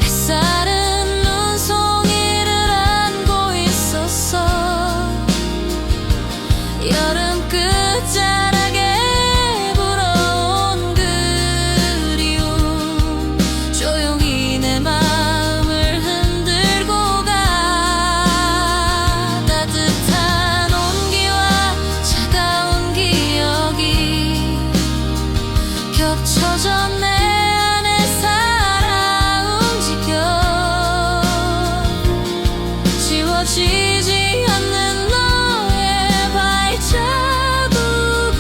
햇살은 눈송이를 안고 있었어. 여름 끝자락에 불어온 그리움 조용히 내 마음을 흔들고 가. 따뜻한 온기와 차가운 기억이 겹쳐져 내 안에 살아 움직여. 지워지지 않는 너의 발자국은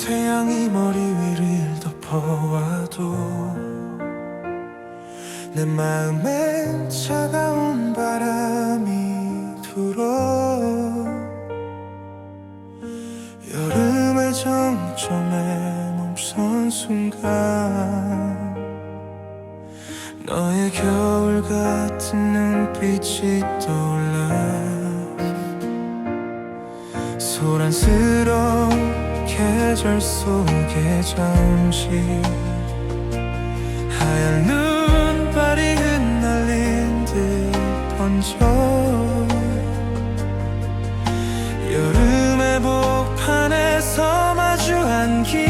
태양이 머리 위를 덮어와도 내 마음엔 차가운 바람이 불어 여름의 정점에 멈선 순간 너의 겨울 같은 눈빛이 떠올라 소란스러운 계절 속에 잠시 하얀 눈발이 흩날린 듯 번져 여름의 복판에서 마주한 기억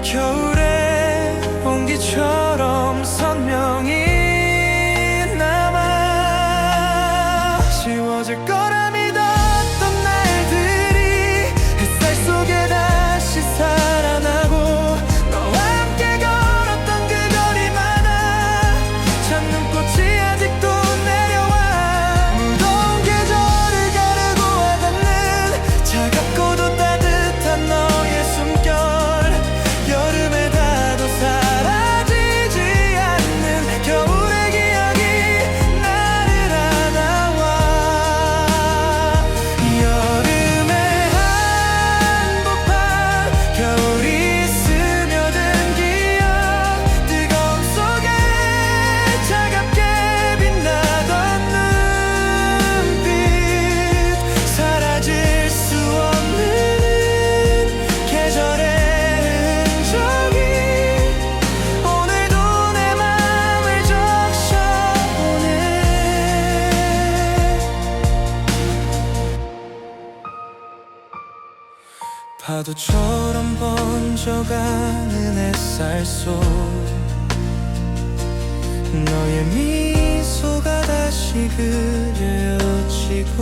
겨울의 온기처럼 선명히 남아 지워질 거라 믿었던 날들이 햇살 속에 다시 살아나고 너와 함께 걸었던 그 거리마다 찾는 꽃이 아직도 내려와 무더운 계절을 가르고 와닿는 차갑고도 따뜻한 너의 숨결 여름에 닿아도 사라지지 않는 겨울의 기억이 나를 안아와 여름의 한복판 겨울이 스며든 기억 뜨거움 속에 차갑게 빛나던 눈빛 사라질 수 없는 계절의 흔적이 오늘도 내 맘을 적셔오네 파도처럼 번져가는 햇살 속 너의 미소가 다시 그려지고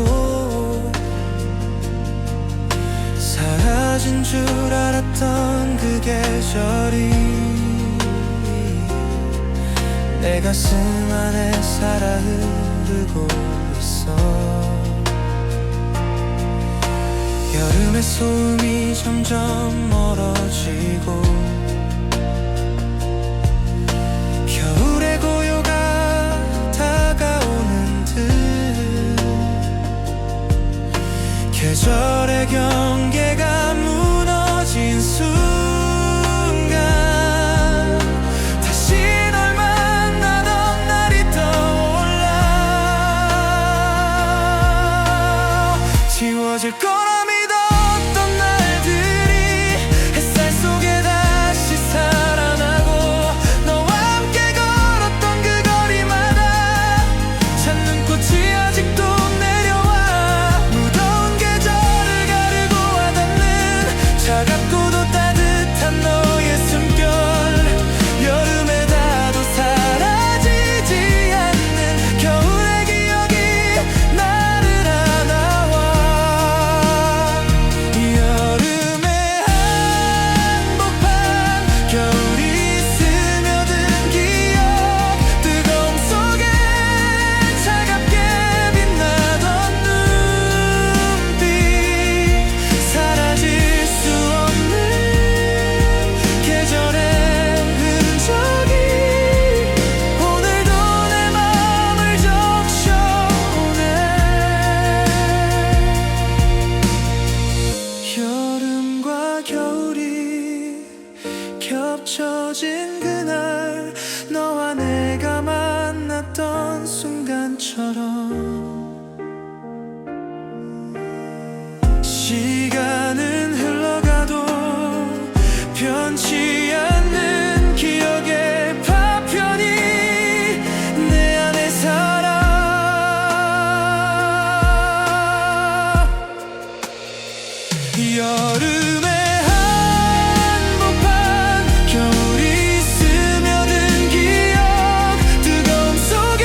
사라진 줄 알았던 그 계절이 내 가슴 안에 살아 흐르고 있어 여름의 소음이 점점 멀어지고 겨울의 고요가 다가오는 듯 계절의 경계가 무너진 순간 다시 널 만나던 날이 떠올라 지워질 거라 믿었던 날들이 햇살 속에 다시 살아나고 너와 함께 걸었던 그 거리마다 찾는 꽃이 아직도 내려와 무더운 계절을 가르고 와닿는 차갑고도 따뜻한 너의 숨결 여름에 닿아도 사라지지 않는 겨울의 기억이 나를 안아와 여름의 한복판 겨울이 스며든 기억 뜨거움 속에 차갑게 빛나던 눈빛 사라질 수 없는 계절의 흔적이 오늘도 내 맘을 적셔오네 여름과 겨울이 겹쳐진 그날 너와 내가 만났던 순간처럼 시간은 흘러가도 변치 않는 기억의 파편이 내 안에 살아 여름의 한복판 겨울이 스며든 기억 뜨거움 속에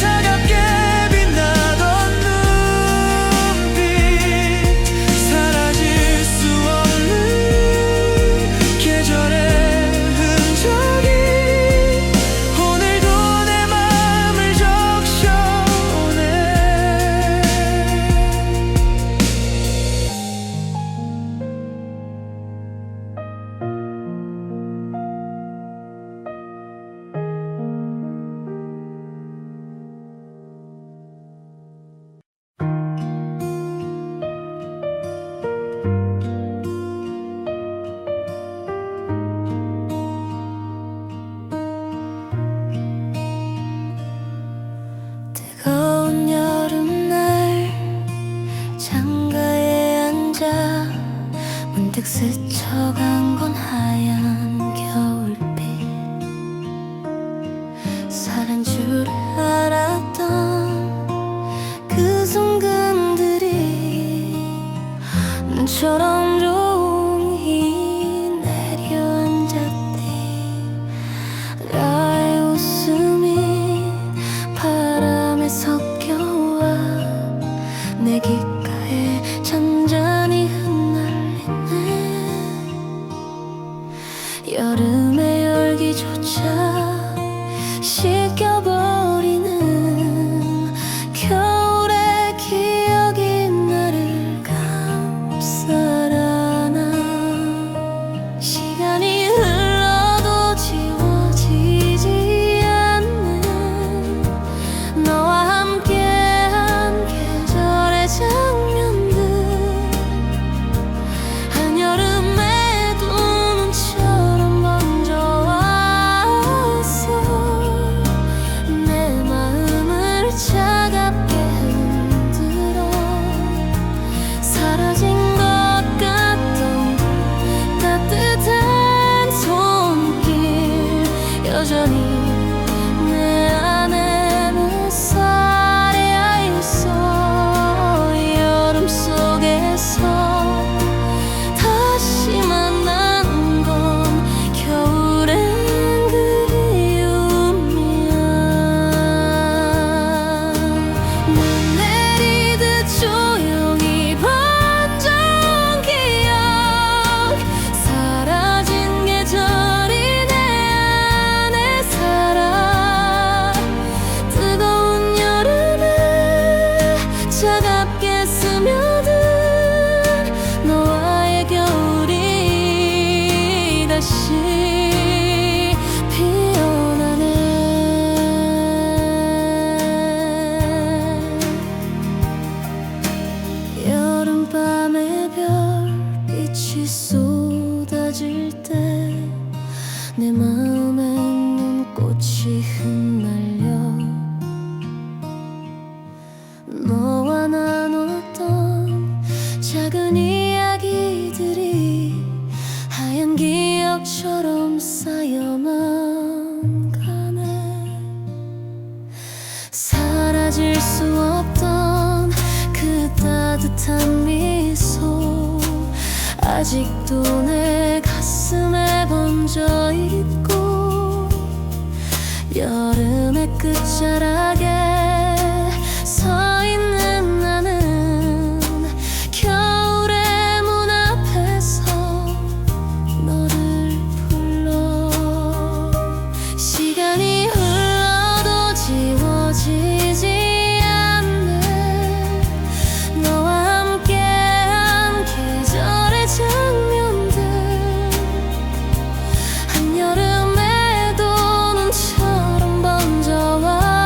차갑게 빛나던 눈빛 차갑게 스며든 너와의 겨울이 다시 피어나네. 여름밤의 별빛이 쏟아질 때 내 마음엔 눈꽃이 흩날려 너와 나눴던 작은 이야기들이 하얀 기억처럼 쌓여만 가네. 사라질 수 없던 그 따뜻한 미소 아직도 내 가슴에 번져 있고 여름의 끝자락에 서 있는 나는 겨울의 문 앞에서 너를 불러. 시간이 흘러도 지워지지 않는 너와 함께한 계절의 장면들 한여름에도 눈처럼 번져와서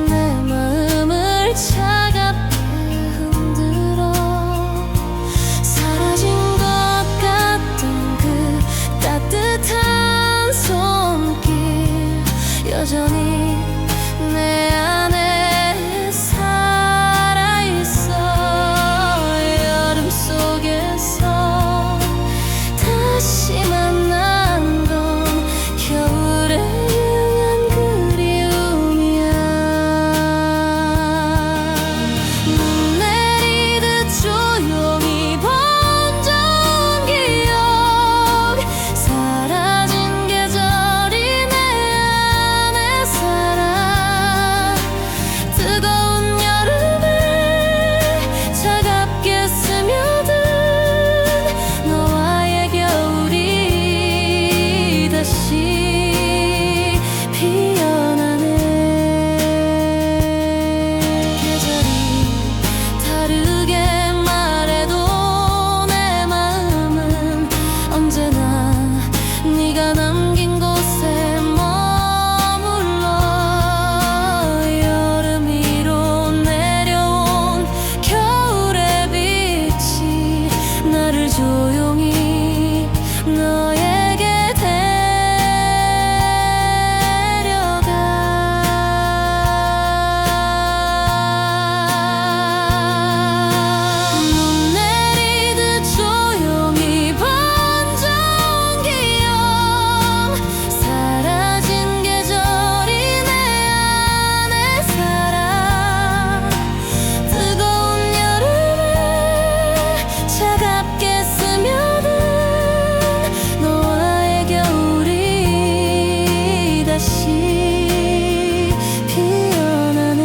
내 마음을 차갑게 흔들어. 사라진 것 같던 그 따뜻한 손길 여전히 내 안에 살아있어. 여름 속에서 다시 만난 건 겨울의 유한 그리움이야. 눈 내리듯 조용히 번져온 기억 사라진 계절이 내 안에 살아. 뜨거운 여름에 차갑게 스며든 너와의 겨울이 다시 피어나네. 계절이 다르게 말해도 내 마음은 언제나 네가 남긴 곳에 머물러. 여름 위로 내려온 겨울의 빛이 나를 조용히 너에게 데려가. 눈 내리듯 조용히 번져온 기억 사라진 계절이 내 안에 살아. 뜨거운 여름에 차갑게 스며든 너와의 겨울이 다시 피어나네.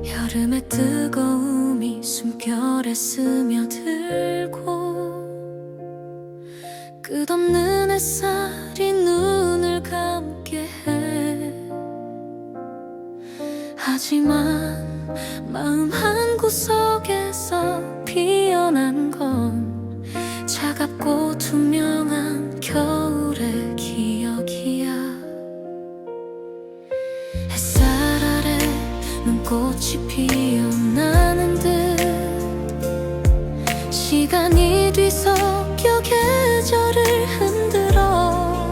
여름의 뜨거움이 숨결에 스며들고 끝없는 햇살이 눈을 감게 해. 하지만 마음 한구석에서 피어난 건 차갑고 투명한 겨울의 기억이야. 햇살 아래 눈꽃이 피어나는 듯 시간이 뒤섞여 계절을 흔들어.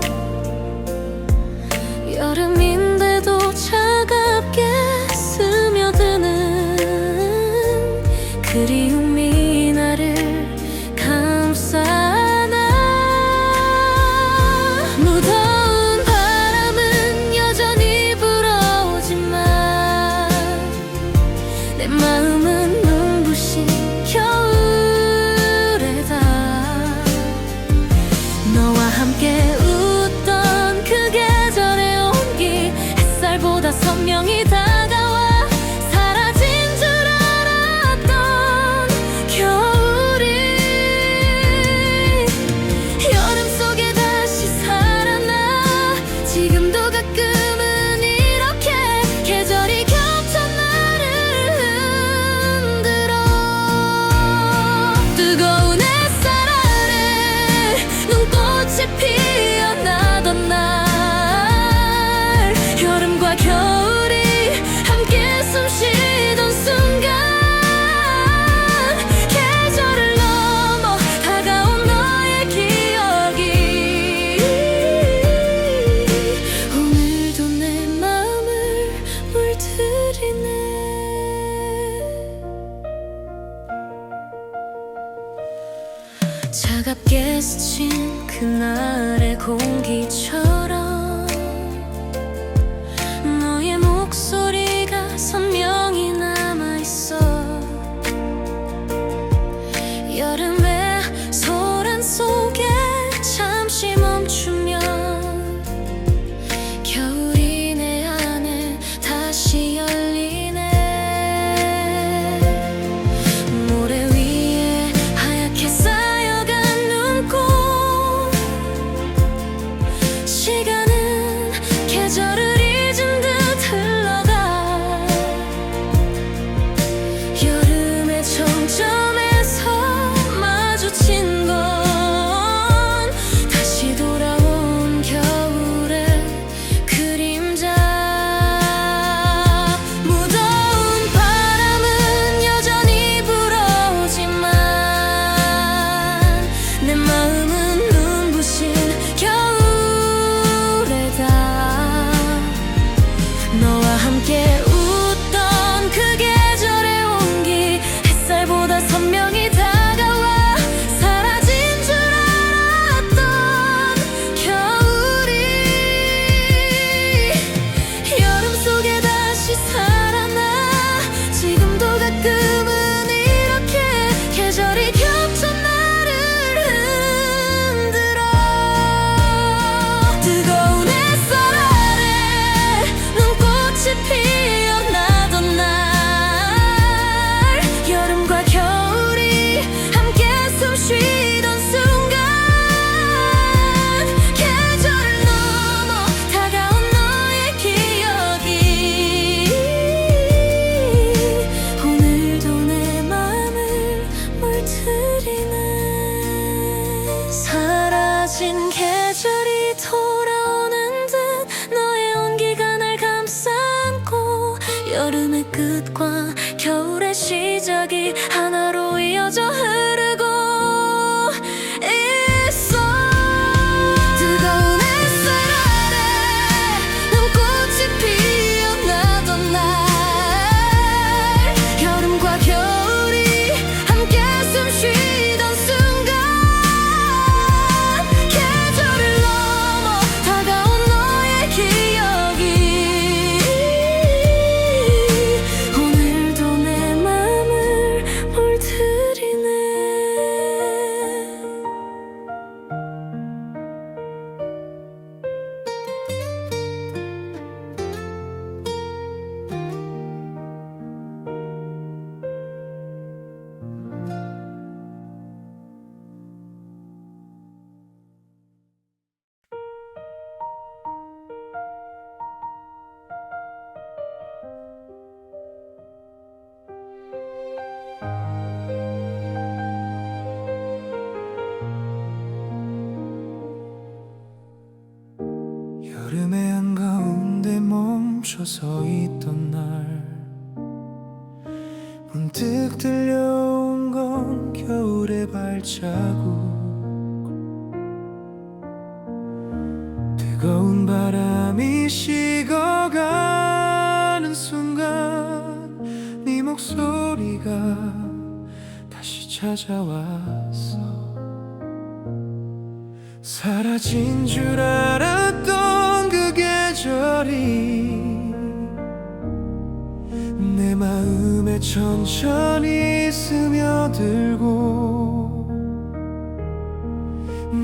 여름인데도 차갑게 스며드는 그 그리움이 나를 감싸나. 무더운 바람은 여전히 불어오지만 내 마음은 눈부신 겨울에다. 너와 함께 웃던 그 계절의 온기, 햇살보다 선명히 다가와 사라진 줄 알았던 겨울이 여름 속에 다시 살아나. 지금도 가끔은 이렇게 계절이 겹쳐 나를 흔들어. 뜨거운 햇살 아래 눈꽃이 피어나던 날, 여름과 겨울이 함께 숨쉬던 순간, 계절을 넘어 다가온 너의 기억이 오늘도 내 마음을 물들이네. 차갑게 스친 그날의 공기처럼 너의 목소리가 선명히 남아있어. 여름의 소란 속에 잠시 멈추면 겨울이 내 안에 다시 열리네. 모래 위에 하얗게 쌓여간 눈꽃, 시간은 계절을 잊은 듯 흘러가. 여름의 정점에서 마주친 건 다시 돌아온 겨울의 그림자. 무더운 바람은 여전히 불어오지만 내 마음은 눈부신 겨울에다. 너와 함께 웃던 그 계절의 온기, 햇살보다 선명히 다가와 사라진 줄 알았던 겨울이 여름 속에 다시 살아나. 지금도 가끔은 이렇게 계절이 겹쳐 나를 흔들어. 뜨거운 햇살 아래 눈꽃이 피어나던 날, 여름과 겨울이 함께 숨쉬던 순간, 계절을 넘어 다가온 너의 기억이 오늘도 내 마음을 물들이네. 사라진 계절이 돌아오는 듯 너의 온기가 날 감싸안고, 여름의 끝과 겨울의 시작이 하나로 이어져 흐르고 있어. 뜨거운 햇살 아래 눈꽃이 피어나던 날, 여름과 겨울이 함께 숨쉬던 순간, 계절을 넘어 다가온 너의 기억이 오늘도 내 마음을 물들이네. 여름의 한가운데 멈춰서 있던 날, 문득 들려온 건 겨울의 발자국. 뜨거운 바람이 식어가는 순간 네 목소리가 찾아왔어. 사라진 줄 알았던 그 계절이 내 마음에 천천히 스며들고,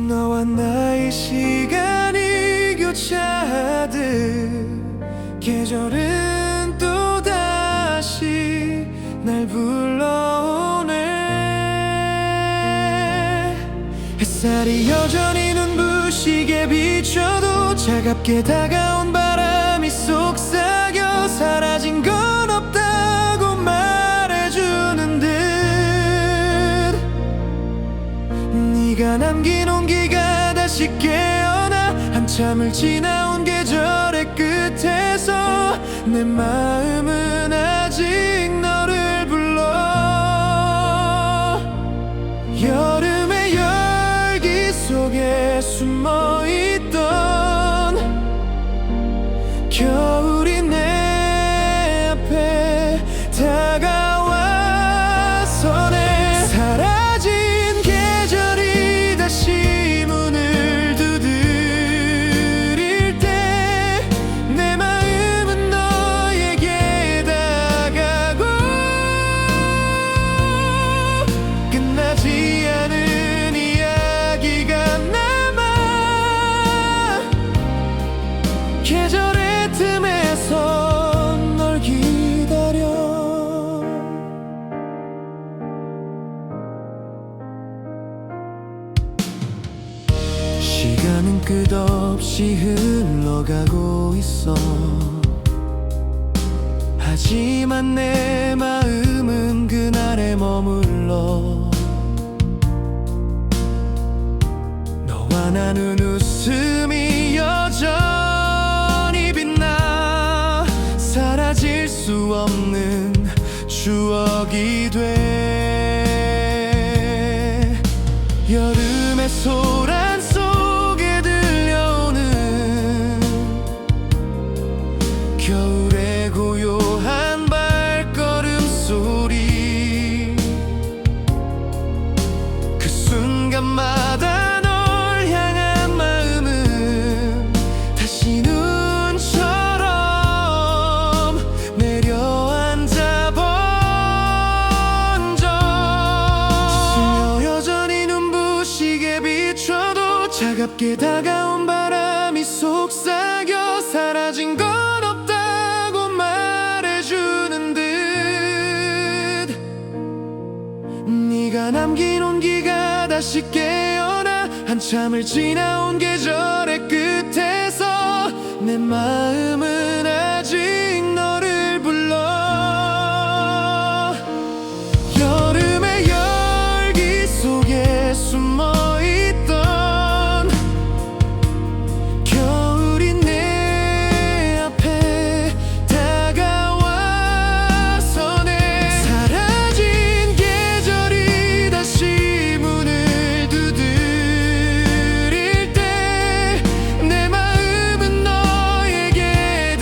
너와 나의 시간이 교차하듯 계절은 또다시 날 불러오네. 햇살이 여전히 눈부시게 비춰도 차갑게 다가온 바람이 속삭여 사라진 건 없다고 말해주는 듯, 네가 남긴 온기가 다시 깨어나 한참을 지나온 계절의 끝에서 내 마음은 아직 너를 불러. 여름의 열기 속에 숨어있던 겨울이 내 앞에 다가와서네. 사라진 계절이 다시 문을 두드릴 때 내 마음은 너에게 다가고, 끝나지 않은 이야기가 남아 계절의 틈에서 널 기다려. 시간은 끝없이 흘러가고 있어. 하지만 내 마음은 그날에 머물러. 너와 나눈 웃음이 여전히 빛나 사라질 수 없는 추억이 돼. 여름의 소란 속에 들려오는 겨울의 고요한 발걸음 소리, 그 순간마다 널 향한 마음은 다시 눈처럼 내려앉아 번져. 스며 여전히 눈부시게 비춰도 차갑게 다가온 바람이 속삭여 사라진 건 없다고 말해주는 듯, 네가 남긴 온기가 다시 깨어나 한참을 지나온 계절의 끝에서 내 마음은 아직 너를 불러. 여름의 열기 속에 숨어있던 겨울이 내 앞에 다가와서네. 사라진 계절이 다시 문을 두드릴 때 내 마음은 너에게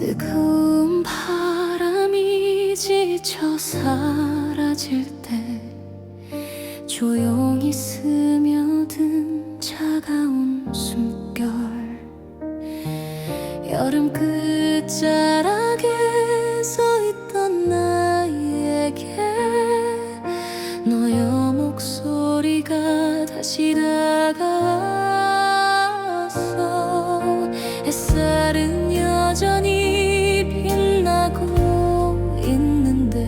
뜨거운 바람이 지쳐 사라질 때 조용히 스며든 차가운 숨결 여름 끝자락에 서있던 나에게 너의 목소리가 다시 다가왔어. 햇살은 여전히 빛나고 있는데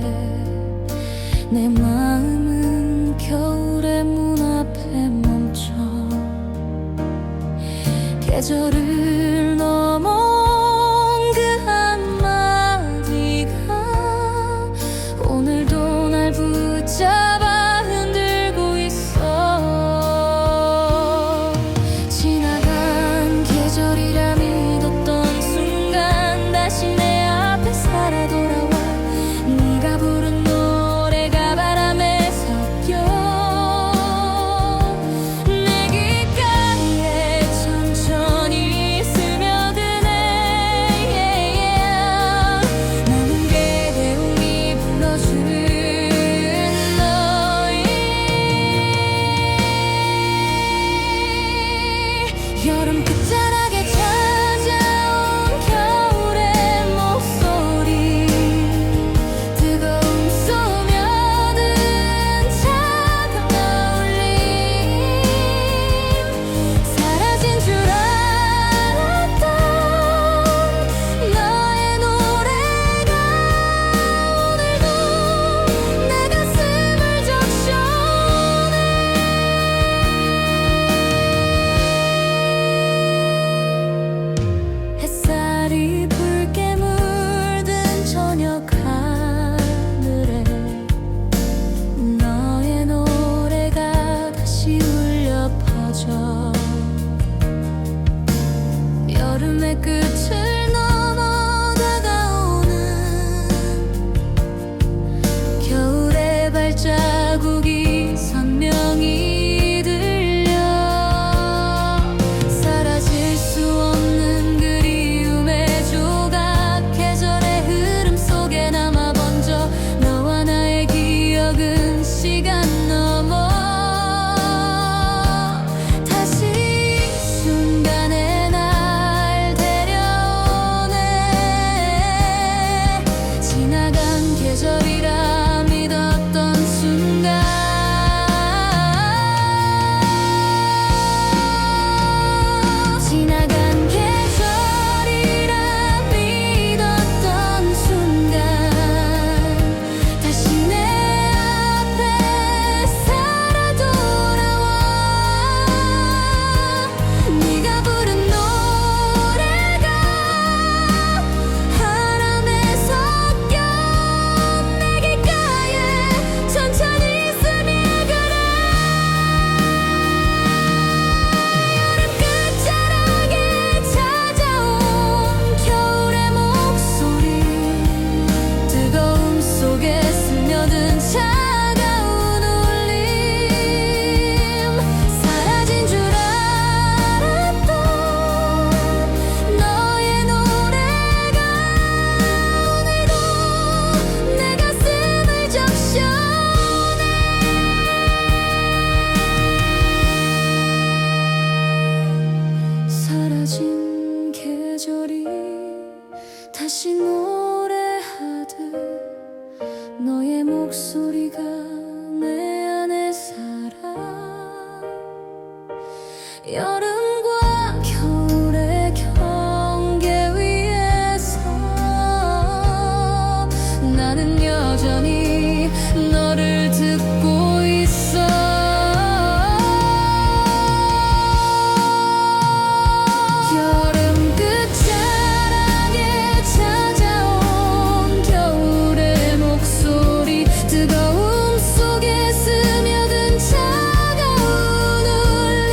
내 마음은 겨울의 문 앞에 멈춰. 계절을 넘어온 그 한마디가 오늘도 날 붙잡아 흔들고 있어. 지나간 계절이라 믿었던 순간 다시 내 앞에 살아 돌아와. 네가 부른 노래가 바람에 섞여 내 귓가에 천천히 스며드네. 나는 개대웅이 불러주는 너의 여름 끝자락에 찾아온 겨울의 목소리 뜨거움 쏘며든 차가운 울림 사라진 줄 알았던 너의 노래가 오늘도 내 가슴을 적셔내. 햇살이 붉게 물든 저녁 하늘에 너의 노래가 다시 울려 퍼져. 여름의 끝을 넘어 다가오는 겨울의 발자국이 선명히 들려. 사라질 수 없는 그리움의 조각 계절의 흐름 속에 남아 번져. 너와 나의 기억은 시간 넘어 다시 순간에 날 데려오네. 지나간 계절이라 믿었던 순간 지나간 계절이라 믿었던 순간 다시 내 앞에 살아 돌아와. 네가 부른 노래가 바람에 섞여 내 귓가에 천천히 스며가네. 여름 끝자락에 찾아온 겨울의 목소리 뜨거움 속에 스며든 차가운 울림 사라진 줄 알았던 너의 노래가 오늘도 내 가슴을 적셔내. 사라진 계절이 다시 노래하듯 너의 목소리가 내 안에 살아. 여름과 겨울의 경계 위에서 나는 여전히 너를 듣고 있어. 여름 끝자락에 찾아온 겨울의 목소리 뜨거움 속에 스며든 차가운 울림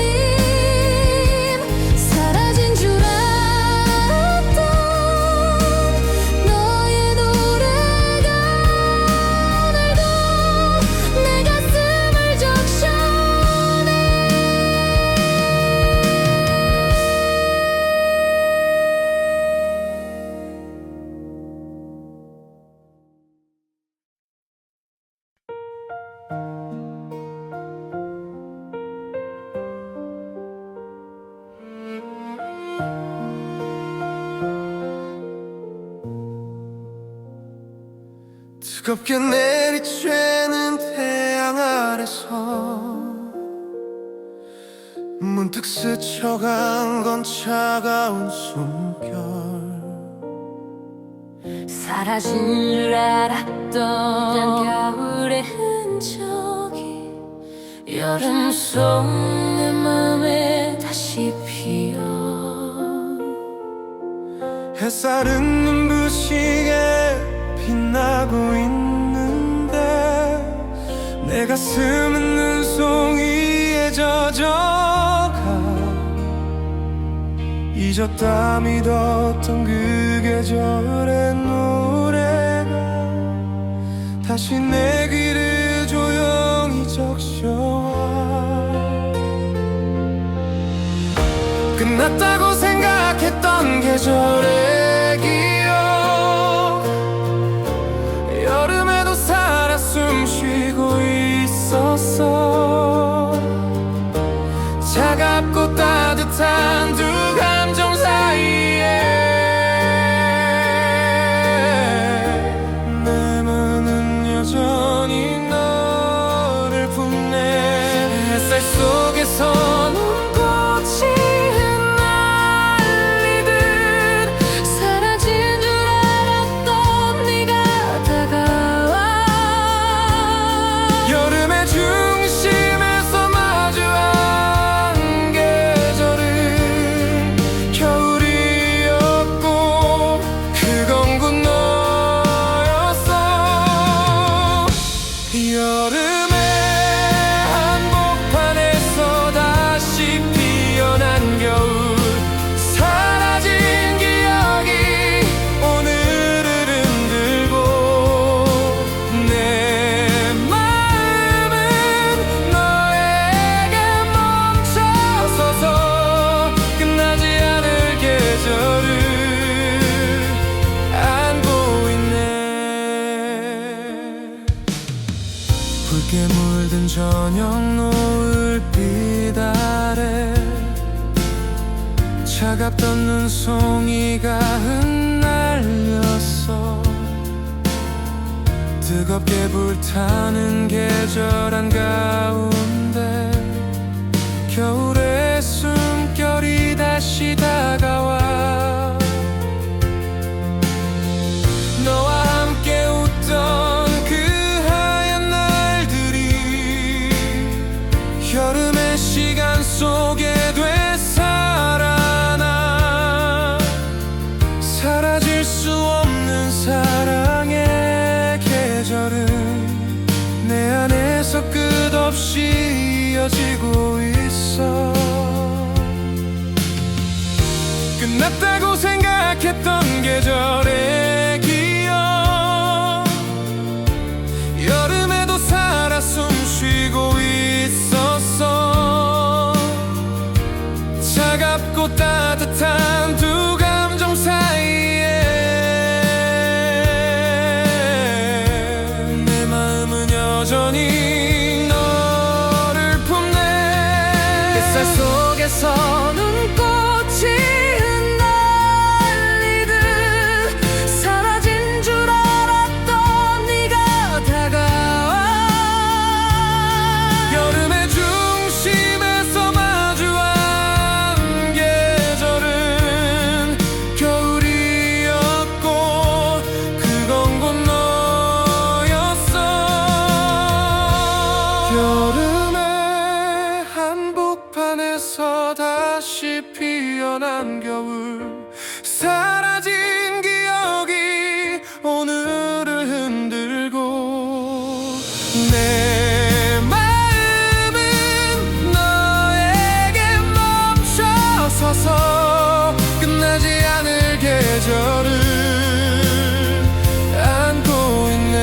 뜨겁게 내리쬐는 태양 아래서 문득 스쳐간 건 차가운 숨결. 사라진 줄 알았던 겨울의 흔적이 여름 속 내 맘에 다시 피어. 햇살은 눈부시게 빛나고 있는데 내 가슴은 눈송이에 젖어가. 잊었다 믿었던 그 계절의 노래가 다시 내 귀를 조용히 적셔와. 끝났다고 생각했던 계절의 기억, 여름에도 살아 숨쉬고 있었어. 차갑고 따뜻한 두 감정 사이에 내 맘은 여전히 너를 품네. 햇살 속에서 눈꽃이 흩날리듯 사라진 줄 알았던 네가 다가와. 여름의 중심에서 마주한 계절은 겨울이었고 그건 곧 너였어. 여름의 한복판에서 다시 피어난 겨울, 사라진 기억이 오늘을 흔들고 내 마음은 너에게 멈춰서서 끝나지 않을 계절을 안고 있네. 붉게 물든 저녁 노을빛 아래 차갑던 눈송이가 흩날렸어. 뜨겁게 불타는 계절 한가운데 겨울의 숨결이 다시 다가와. 너와 함께 웃던 그 하얀 날들이 여름의 시간 속에 되살아나. 사라질 수 없는 사랑의 계절은 내 안에서 끝없이 이어지고 있어. 끝났다고 생각했던 계절의 기억, 여름에도 살아 숨쉬고 있었어. 차갑고 따뜻한 두 감정 사이에 내 마음은 여전히 너를 품네. 햇살 속에서 눈꽃이 흩날리듯 사라진 줄 알았던 네가 다가와. 여름의 중심에서 마주한 계절은 겨울이었고 그건 곧 너였어. 여름의 한복판에서 다시 피어난 겨울, 사라진 기억이 오늘을 흔들고 내 마음은 너에게 멈춰서서 끝나지 않을 계절을 안고 있네.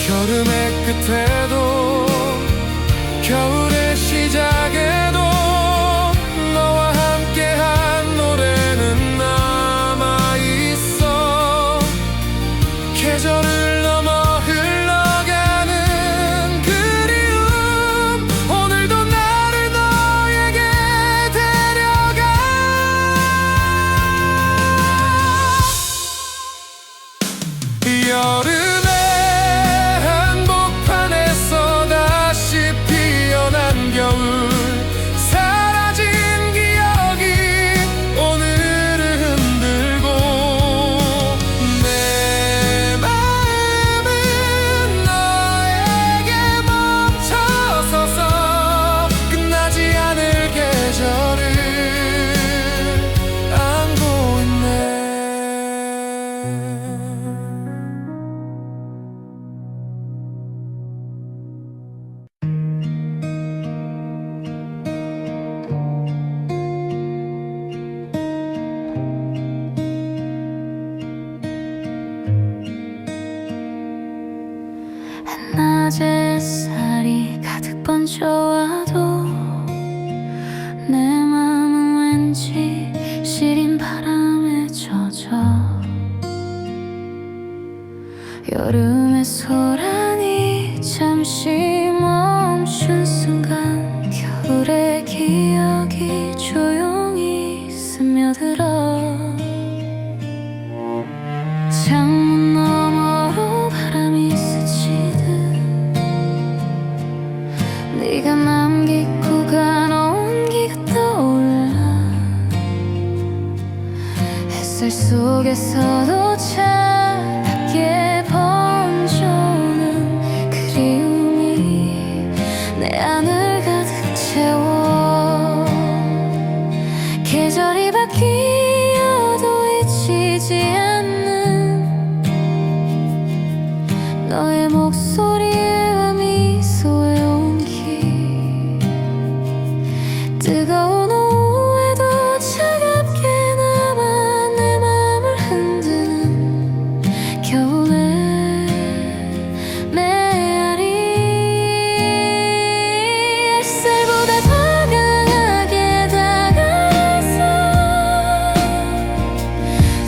여름의 끝에도 겨울의 시작에도 너와 함께한 노래는 남아있어. 계절을 넘어 흘러가는 그리움 오늘도 나를 너에게 데려가. 겨울 사라진 기억이 오늘을 흔들고 내 마음은 너에게 멈춰서서 끝나지 않을 계절을 안고 있네. 낮 햇살이 가득 번져와도 내 맘은 왠지 시린 바람에 젖어 여름의 소란이 잠시 멈춘 순간 겨울의 기억이 조용히 스며들어 창문 너머로 바람이 스치듯 네가 남기고 간 온기가 떠올라 햇살 속에서도 차갑게 번져오는 그리움이 내 안을 가득 채워 계절이 바뀌어도 잊히지 않는 너의 목소리와 미소의 온기 뜨거운 오후에도 차갑게 남아 내 맘을 흔드는 겨울의 메아리 햇살보다 더 강하게 다가서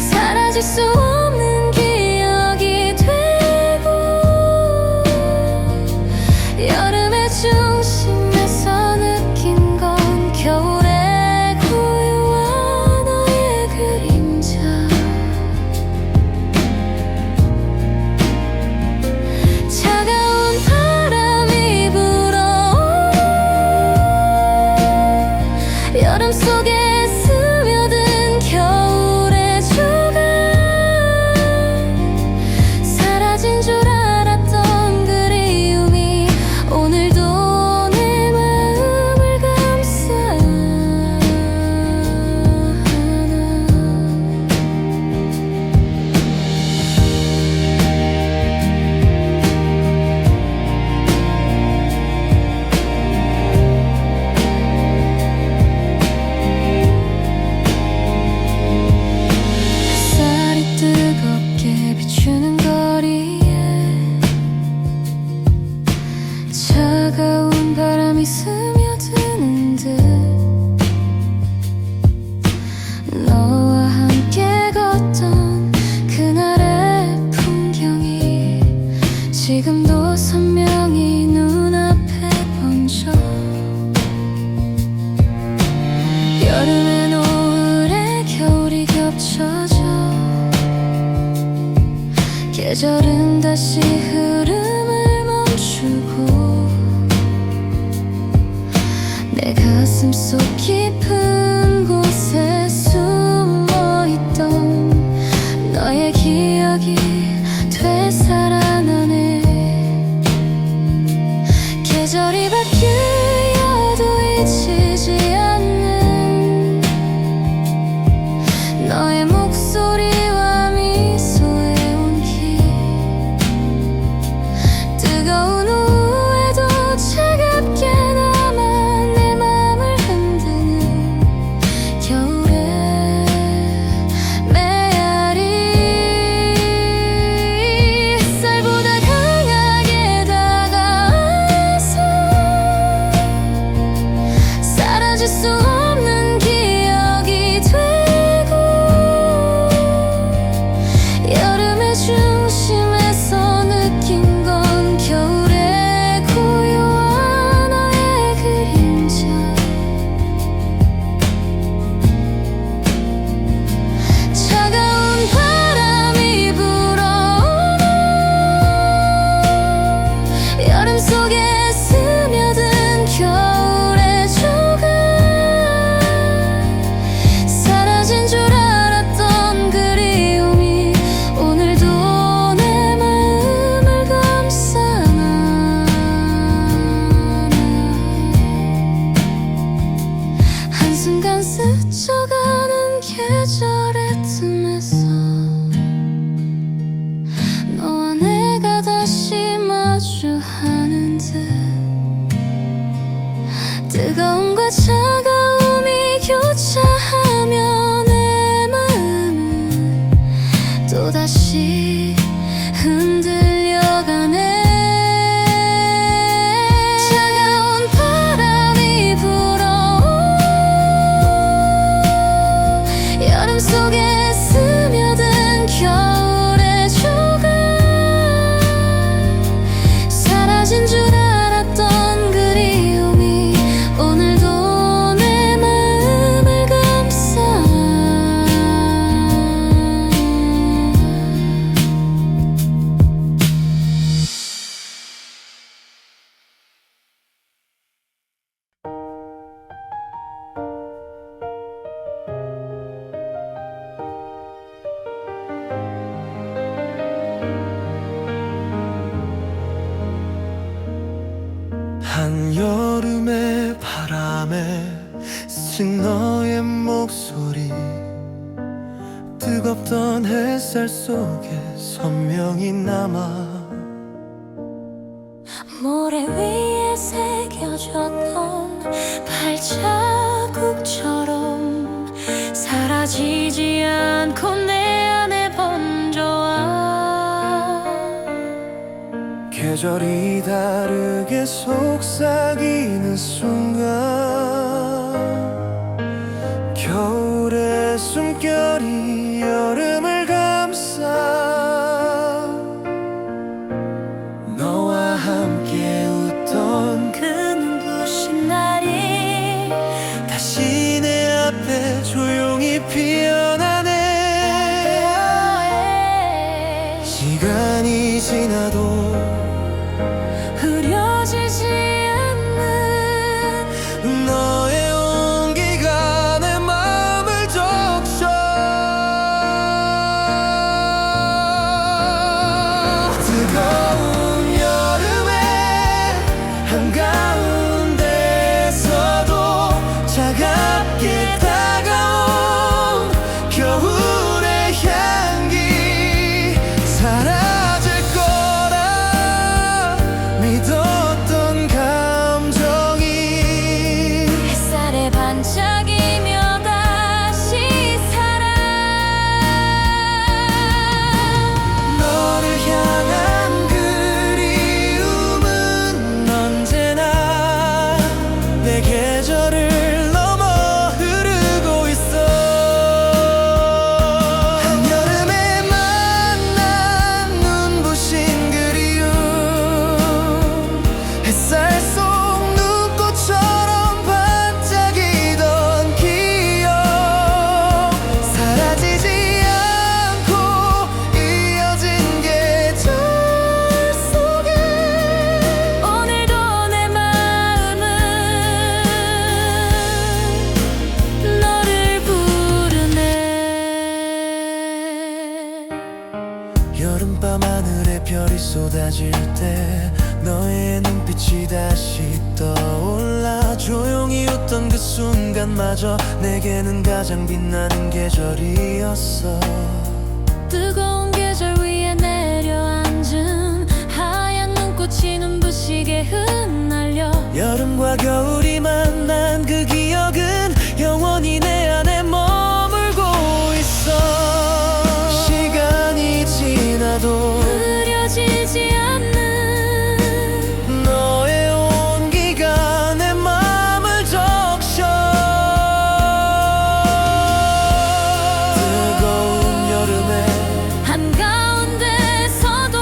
사라질 수 없는 기억이 되고 여름의 중심에서 느낀 건 겨울의 고요와 너의 그림자 차가운 바람이 불어오고 여름 속에 스며든 겨울의 조각 사라진 줄 알았던 그리움이 오늘도 내 마음을 감싸나 햇살이 뜨겁게 비추는 거리에 차가운 바람이 스며드는 듯 너와 함께 걷던 그날의 풍경이 지금도 선명히 눈앞에 번져 여름의 노을에 겨울이 겹쳐져 계절은 다시 흐름을 멈추고 내 가슴 속 깊은 곳에 숨어있던 너의 기억이 되살아나네 계절이 바뀌어도 잊히지 않는 너의 목소리와 미소의 온기 뜨거운 오후에도 차갑게 남아 내 맘을 흔드는 겨울의 메아리 햇살보다 강하게 다가와서 사라질 수 없는 기억이 되고 여름의 중심에서 느낀 건 겨울의 고요와 너의 그림자 차가운 바람이 불어오고 여름 속에 스며든 겨울 뜨거움과 차가움이 교차하며 내 마음은 또다시 흔들려가네. 차가운 바람이 불어오 여름 속에 스며든 겨울의 조각 사라진 줄 알았던 그리움이 오늘도 내 마음을 감싸. 한여름의 바람에 스친 너의 목소리 뜨겁던 햇살 속에 선명히 남아 모래 위에 새겨졌던 발자국처럼 사라지지 않고 내 안에 번져와. 계절이 다르게 속삭이는 순간 겨울의 숨결이 여름을 감싸 너와 함께 웃던 그 눈부신 날이 다시 내 앞에 조용히 피어나네. 시간이 지나도 흐려지지 않는 너의 온기가 내 마음을 적셔. 뜨거운 여름의 한가운데서도 차갑게 다가온 겨울의 향기 사라질 거라 믿었던 감정이 햇살에 반짝이며 다시 살아. 너를 향한 그리움은 언제나 내 계절을 넘어 흐르고 있어. 한여름에 만난 눈부신 그리움 햇살 속 눈꽃처럼 반짝이던 기억 사라지지 않고 이어진 계절 속에 오늘도 내 마음은 너를 부르네. 여름밤 하늘에 별이 쏟아질 때 너의 눈빛이 다시 떠올라 조용히 웃던 그 순간마저 내게는 가장 빛나는 계절이었어. 뜨거운 계절 위에 내려앉은 하얀 눈꽃이 눈부시게 흩날려. 여름과 겨울이 만난 그 기억은 영원히 내 안에 머물고 있어. 시간이 지나도 흐려지지 않는 너의 온기가 내 마음을 적셔. 뜨거운 여름에 한가운데서도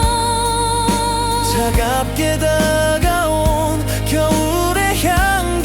차갑게 다가온 겨울의 향기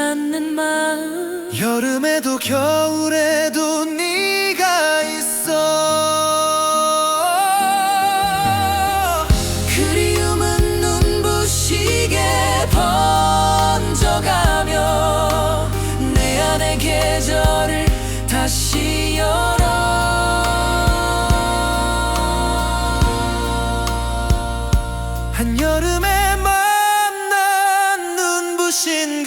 않는 마음 여름에도 겨울에도 네가 있어. 그리움은 눈부시게 번져가며 내 안의 계절을 다시 열어 한여름에 만난 눈부신